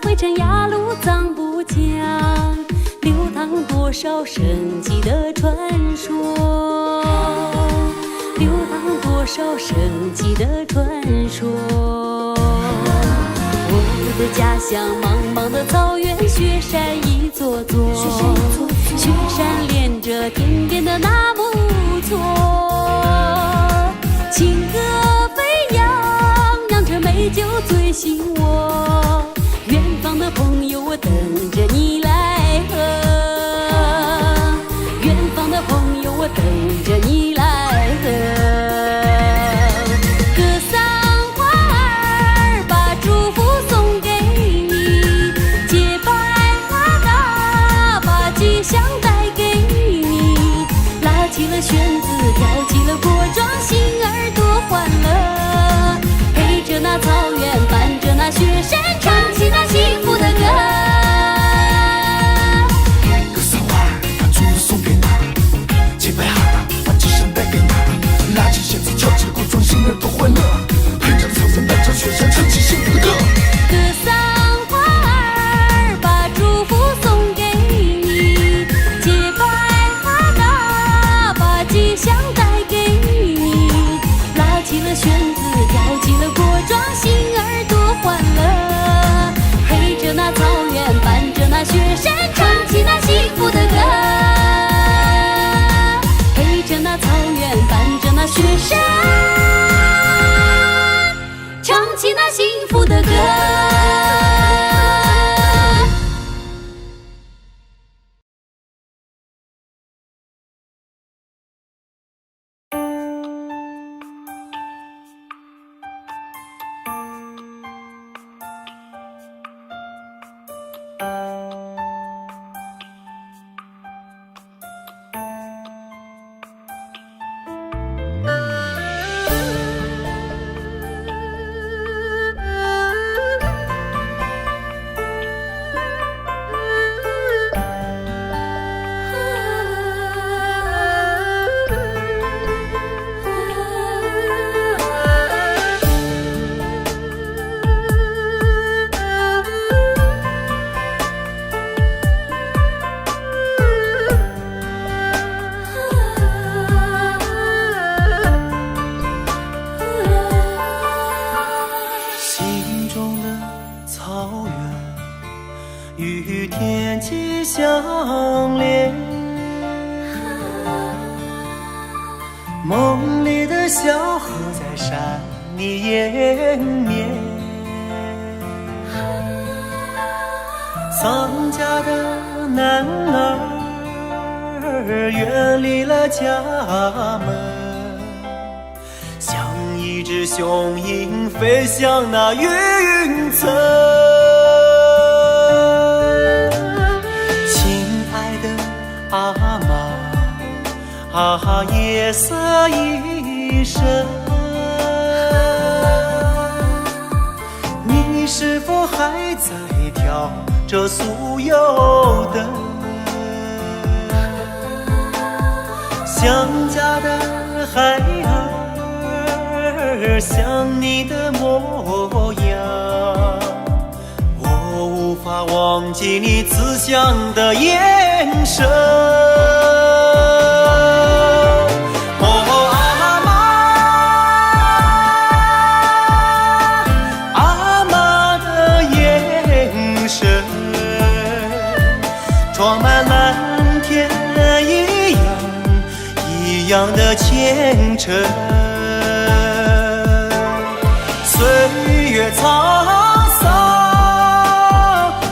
汇成雅鲁藏布江，流淌多少生机的传说，流淌多少生机的传说。我的家乡茫茫的草原，雪山一座座，雪山连着天边的那木错，情歌飞扬，让这美酒醉醒我，远方的朋友我等着你来喝，远方的朋友我等着你来喝。歌桑花儿把祝福送给你，洁白花嘎把吉起了弦子，跳起了锅庄，心儿多欢乐。陪着那草原，伴着那雪山，唱起那幸福的歌。个小娃儿他煮了送给他，几杯哈达把吉祥带给他，拉起弦子跳起了锅庄，心儿多欢乐。陪着草原，伴着雪山，唱起幸福的歌。格桑花儿把祝福送给你，洁白哈达把吉祥带给你，拉起了弦子，跳起了锅庄，心儿多欢乐。陪着那草原，伴着那雪山，唱起那幸福的歌。陪着那草原，伴着那雪山，唱起那幸福的歌。心中的草原与天际相连，梦里的小河在山里延绵，丧家的男儿远离了家门，像一只雄鹰飞向那云层。亲爱的阿妈，夜色已深，你是否还在挑着酥油灯？想家的孩儿，像你的模样，我无法忘记你慈祥的眼神。阿妈的眼神，装满蓝天一样的虔诚。岁月沧桑，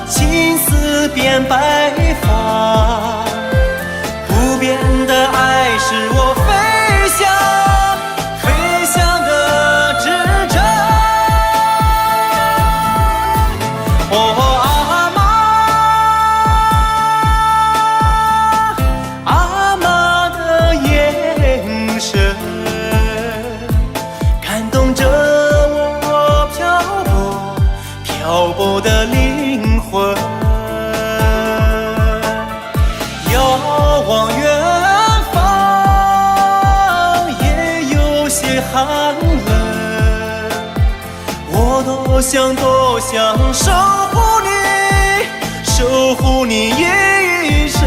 青丝变白发，不变的爱是我飞翔的指针。阿妈的眼神，感动着我漂泊的灵魂。遥望远方，也有些寒冷，我多想守护你一生。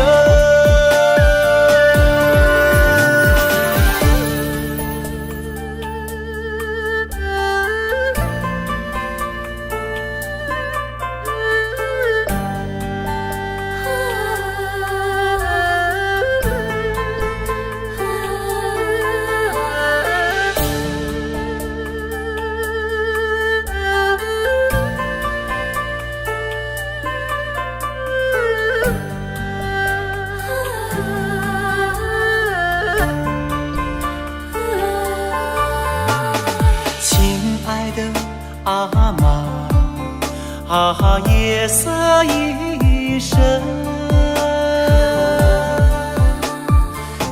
阿妈，夜色已深，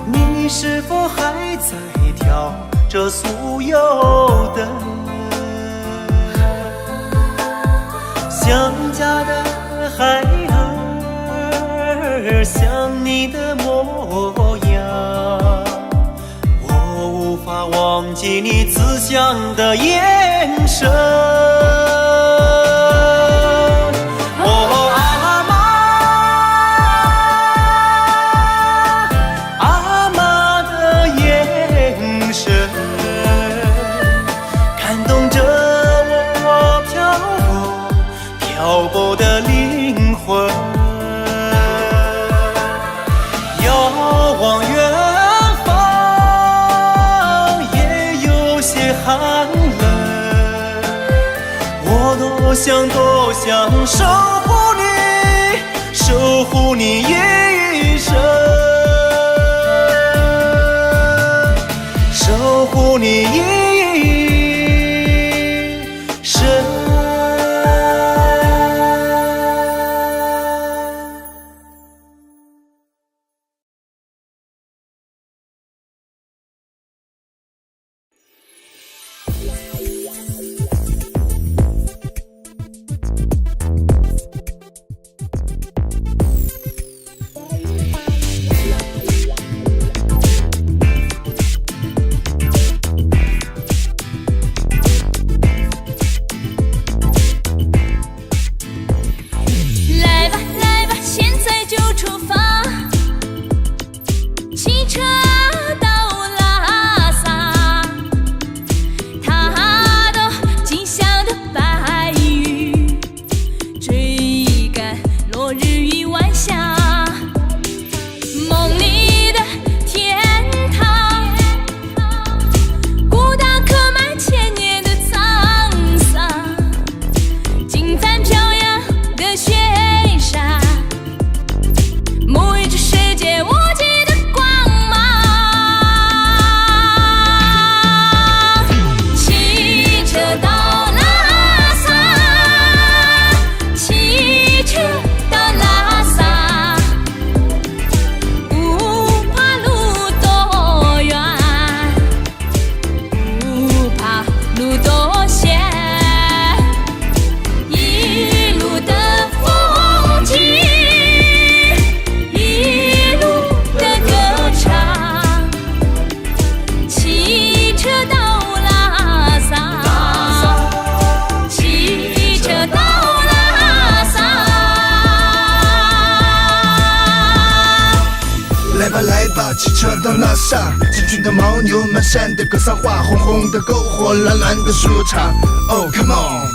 你你是否还在跳着酥油的想家的孩儿，想你的模样，我无法忘记你慈祥的眼神。多想守护你一生，守护你一生。汽车到拉萨，成群的牦牛满山的格桑花，红红的篝火，蓝蓝的酥油茶。Oh come on，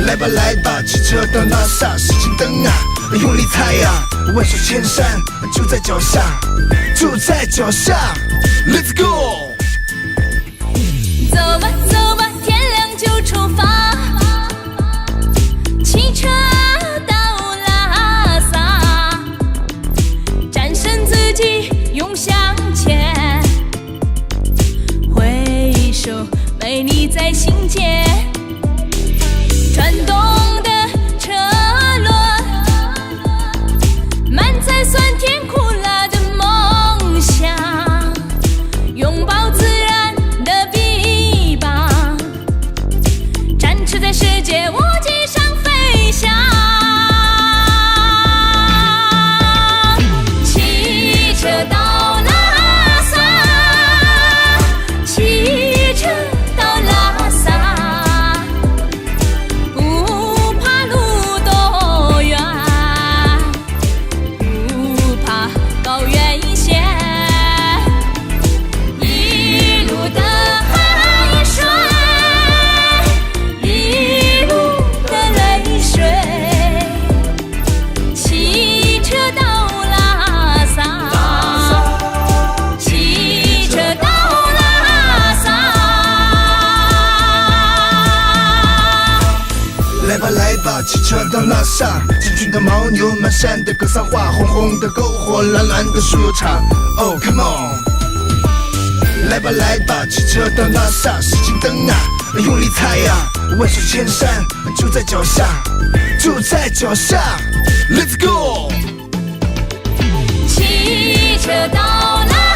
来吧来吧，汽车到拉萨，使劲蹬啊，用力踩啊，万水千山就在脚下，就在脚下。Let's go， 走吧走吧，天亮就出发，汽车。涌向前，回首美丽在心间，转动的车轮，满载酸甜苦辣的梦想，拥抱自然的臂膀，展翅在世界无际上飞翔。汽车到拉萨，成群的牦牛满山的格桑花，红红的篝火，蓝蓝的酥油茶。Oh come on， 来吧来吧，汽车到拉萨，使劲蹬啊，用力踩啊，万水千山就在脚下，就在脚下。Let's go， 汽车到拉萨。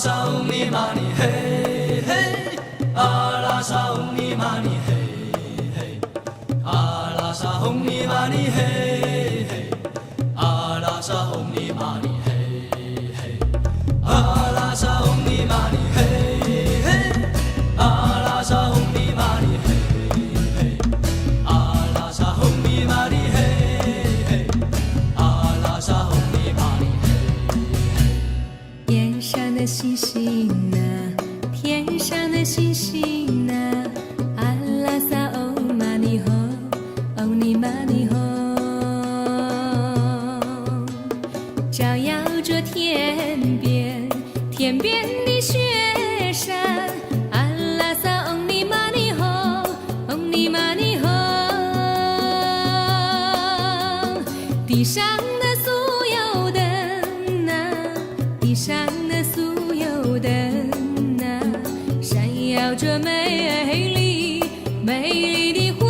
萨嗡尼玛尼嘿嘿，阿拉萨嗡尼玛尼嘿嘿，阿拉萨嗡尼玛尼嘿嘿，阿拉萨嗡尼玛尼嘿嘿，阿拉萨嗡尼玛尼嘿嘿，阿拉萨嗡尼玛尼嘿嘿，阿拉萨嗡尼玛尼嘿嘿，阿拉萨嗡尼玛尼嘿嘿。天上的星星啊，天上的星星啊，阿拉萨欧玛尼吼，欧尼玛尼吼，照耀着天边，天边的雪山，阿拉萨欧尼玛尼吼，欧尼玛尼吼，地上的所有灯啊，地上的所有灯啊，闪耀着美丽美丽的花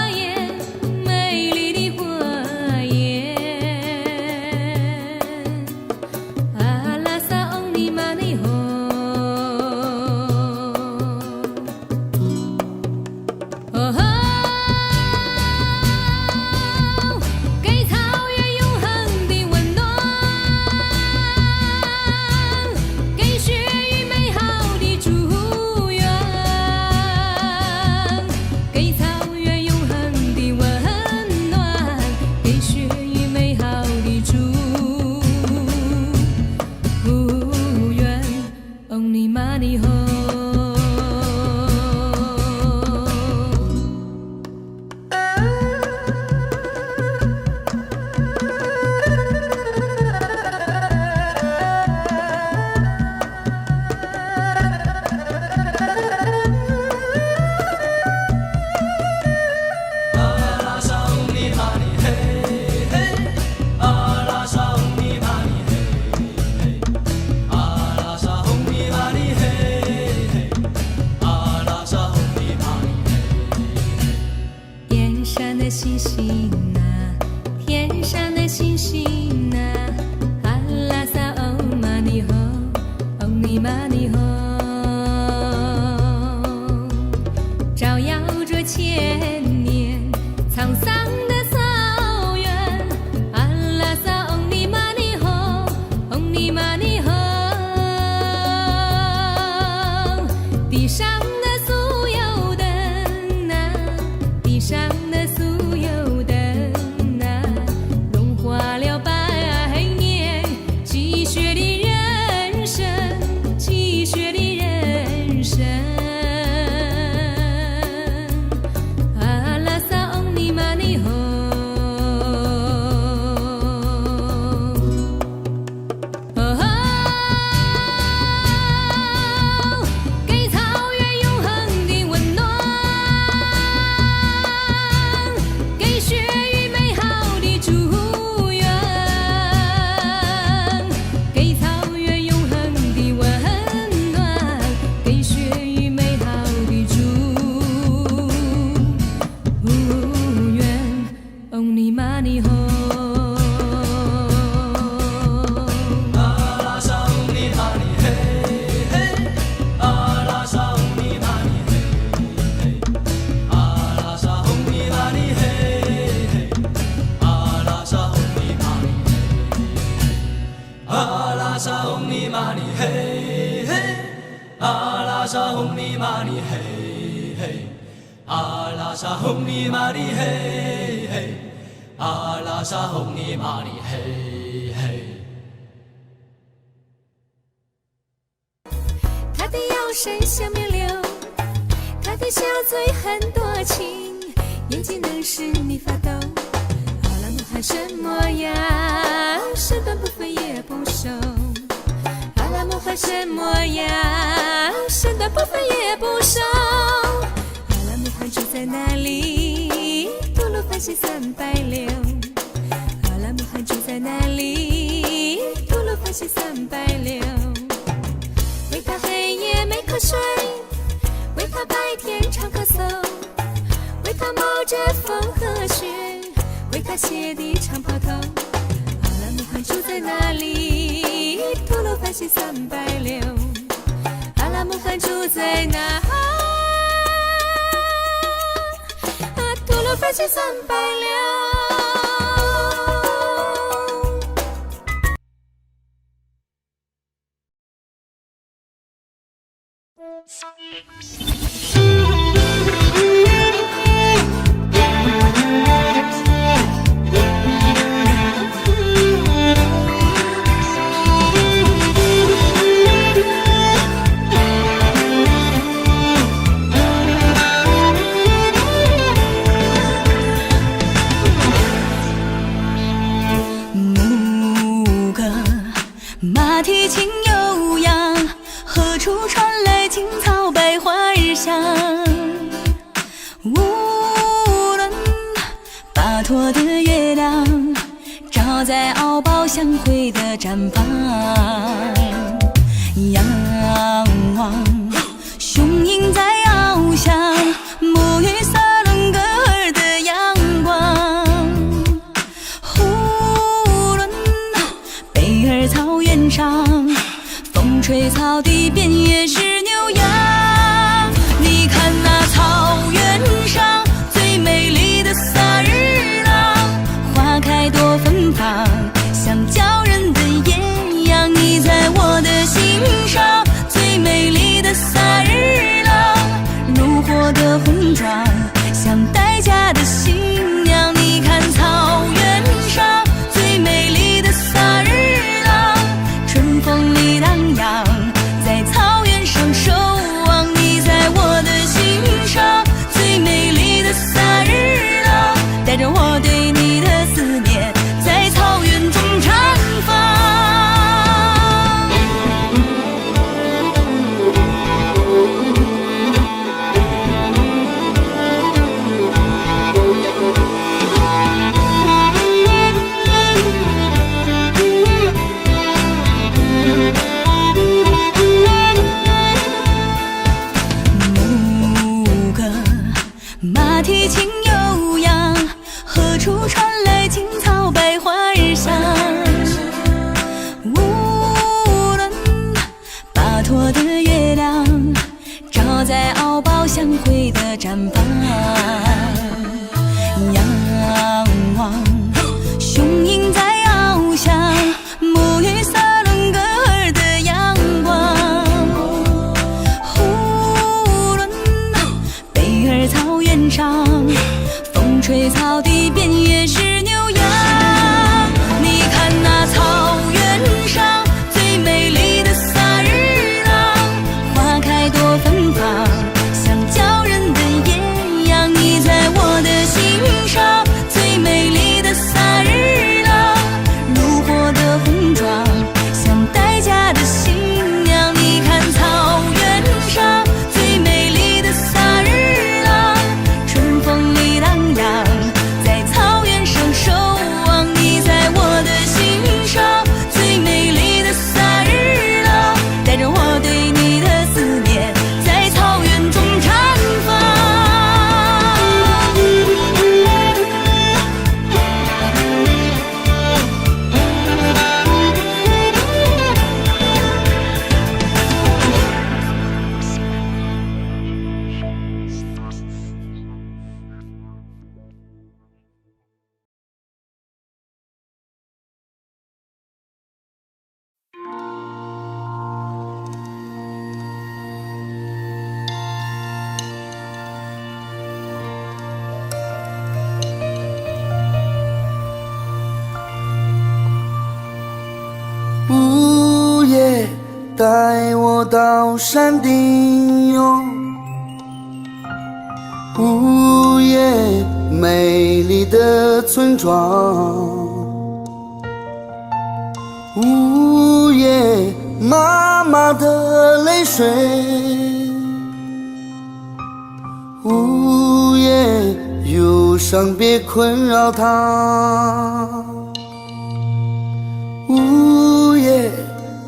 颜，美丽的花颜。阿拉萨翁尼玛尼吼，哦吼，给草原永恒的温暖，给雪域美好的祝愿，给草原永恒的温暖，给雪域美好的祝愿。嗡尼玛尼吼。阿拉萨嗡尼玛尼嘿嘿，阿拉萨嗡尼玛尼嘿嘿，阿拉萨嗡尼玛尼嘿嘿，阿拉萨嗡尼玛尼嘿嘿。天上的星星啊，天上的星星啊，阿拉萨欧玛尼吼，欧尼玛尼吼，照耀着千年沧桑的草原，阿拉萨欧尼玛尼吼，欧尼玛尼吼，地上的所有灯啊，地上的所有灯啊，融化了百年积雪的人生，积雪的人生。阿拉萨翁尼玛尼吼，哦吼，给草原永恒的温暖，给雪域美好的祝愿，给草原永恒的温暖，给雪域美好的祝愿。嗡尼玛尼吼。阿拉萨嗡尼玛尼嘿嘿，阿拉萨嗡尼玛尼嘿嘿，阿拉萨嗡尼玛尼嘿嘿，阿拉萨嗡尼玛尼嘿嘿，阿拉萨嗡尼玛尼嘿嘿，阿拉萨嗡尼玛尼嘿嘿，阿拉萨嗡尼玛尼嘿嘿，阿拉萨嗡尼玛尼嘿嘿。他的腰身像面流，他的小嘴很多情，眼睛能使你发抖。阿拉木汗什么呀？身段不肥也不瘦。阿拉木汗什么呀？身段不肥也不瘦。阿拉木汗住在哪里？吐鲁番西360。阿拉木汗住在哪里？吐鲁番西360。为他黑夜没瞌睡，为他白天常咳嗽，为他冒着风和雪，为他鞋底长袍头。阿拉木汗饭住在哪里？吐鲁番西360。阿拉木汗住在哪？吐鲁番西360。马蹄轻悠扬，何处传来青草百花日香？无论巴托的月亮照在敖包相会的毡房，仰望雄鹰在翱翔，沐浴色伦格尔的阳光。无论贝尔草原上，风吹草地遍野是牛羊。你看那草原上最美丽的萨日朗，花开多芬芳，像叫人的艳阳。你在我的心上，最美丽的萨日朗，如火的婚妆，像待嫁的新娘。你看草原上最美丽的萨日朗，春风里荡漾，在草原上守望。你在我的心上，最美丽的萨日朗，带着我对你的思念，在草原中绽放。马蹄轻悠扬，何处传来青草百花日香？无论巴托的月亮照在敖包相会的毡房，仰望雄鹰在翱翔，沐浴色伦格尔的阳光。无论贝尔草原上，风吹草地遍野是牛羊。你看那草原上最美丽的萨日朗，花开多芬芳，像叫人的艳阳。你在我的心上，最美丽的萨日朗，如火的婚妆，像待嫁的新娘。你看草原上最美丽的萨日朗，春风里荡漾，在草原上守望。你在我的心上，最美丽的萨日朗，带着我对你的思念，在草原中绽放。午夜带我到山顶哟，午夜美丽的村庄，午夜妈妈的泪水，午夜忧伤别困扰她，午夜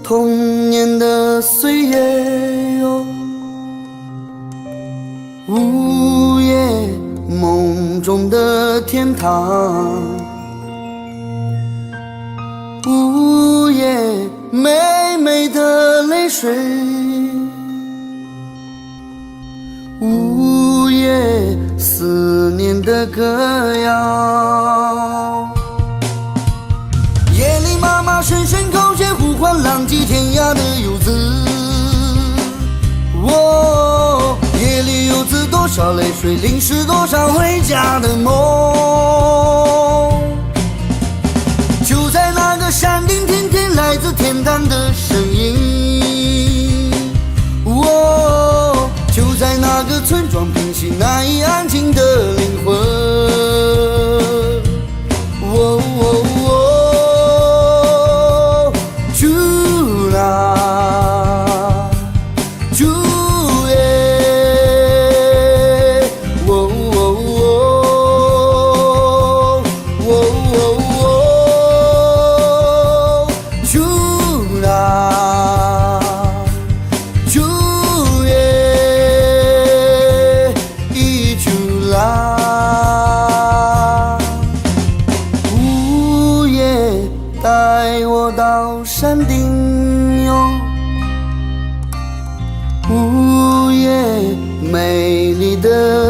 童年的岁月哟，午夜梦中的天堂，午夜美美的泪水，午夜思念的歌谣。夜里妈妈声声口诀呼唤，浪迹天涯的游子。夜里游子多少泪水，淋湿多少回家的梦。就在那个山顶，天天来自天堂的声音。就在那个村庄，平息那一安静的灵魂。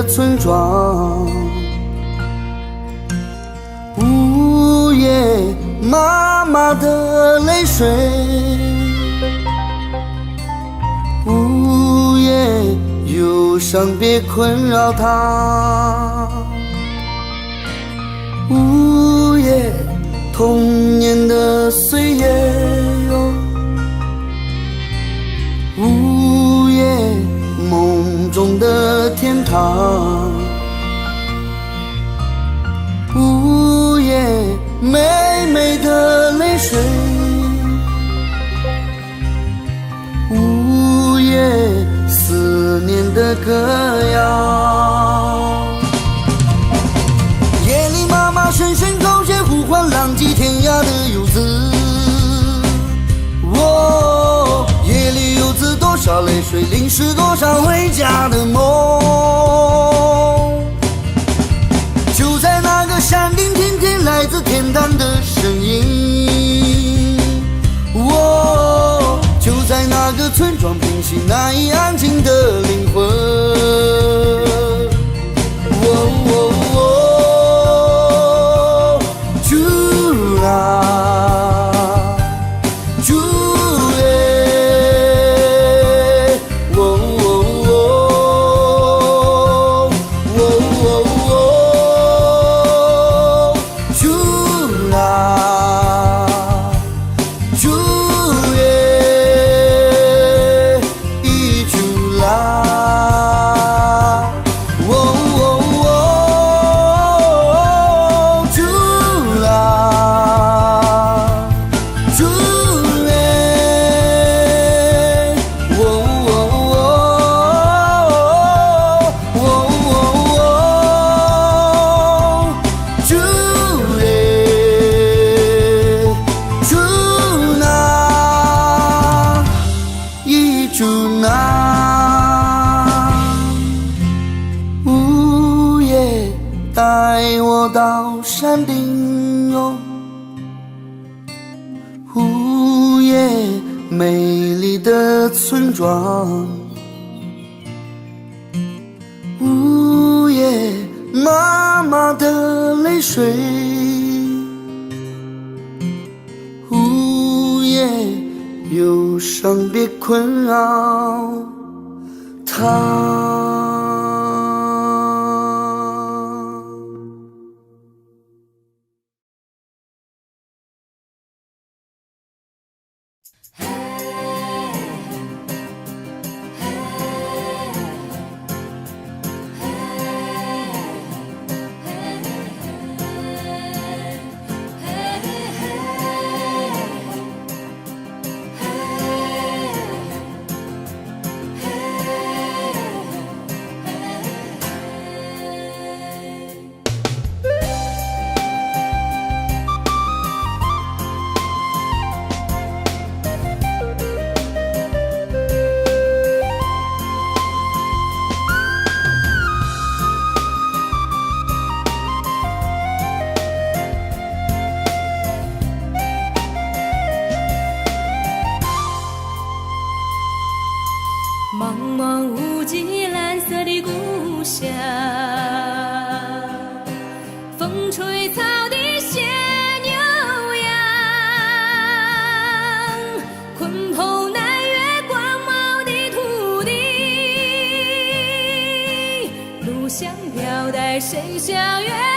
村庄，午夜妈妈的泪水，午夜忧伤别困扰她，午夜童年的岁月哟，午夜梦中的天堂，午夜美美的泪水，午夜思念的歌谣。夜里妈妈声声口诀呼唤，浪迹天涯的游子。夜里游子多少泪水，淋湿多少回家的梦。就在那个山顶，天天来自天堂的声音。就在那个村庄，平息那一安静的灵魂。带我到山顶哟，午夜美丽的村庄，午夜妈妈的泪水，午夜忧伤别困扰她。风吹草低见牛羊，鲲鹏南越广袤的土地，路香飘带谁相约？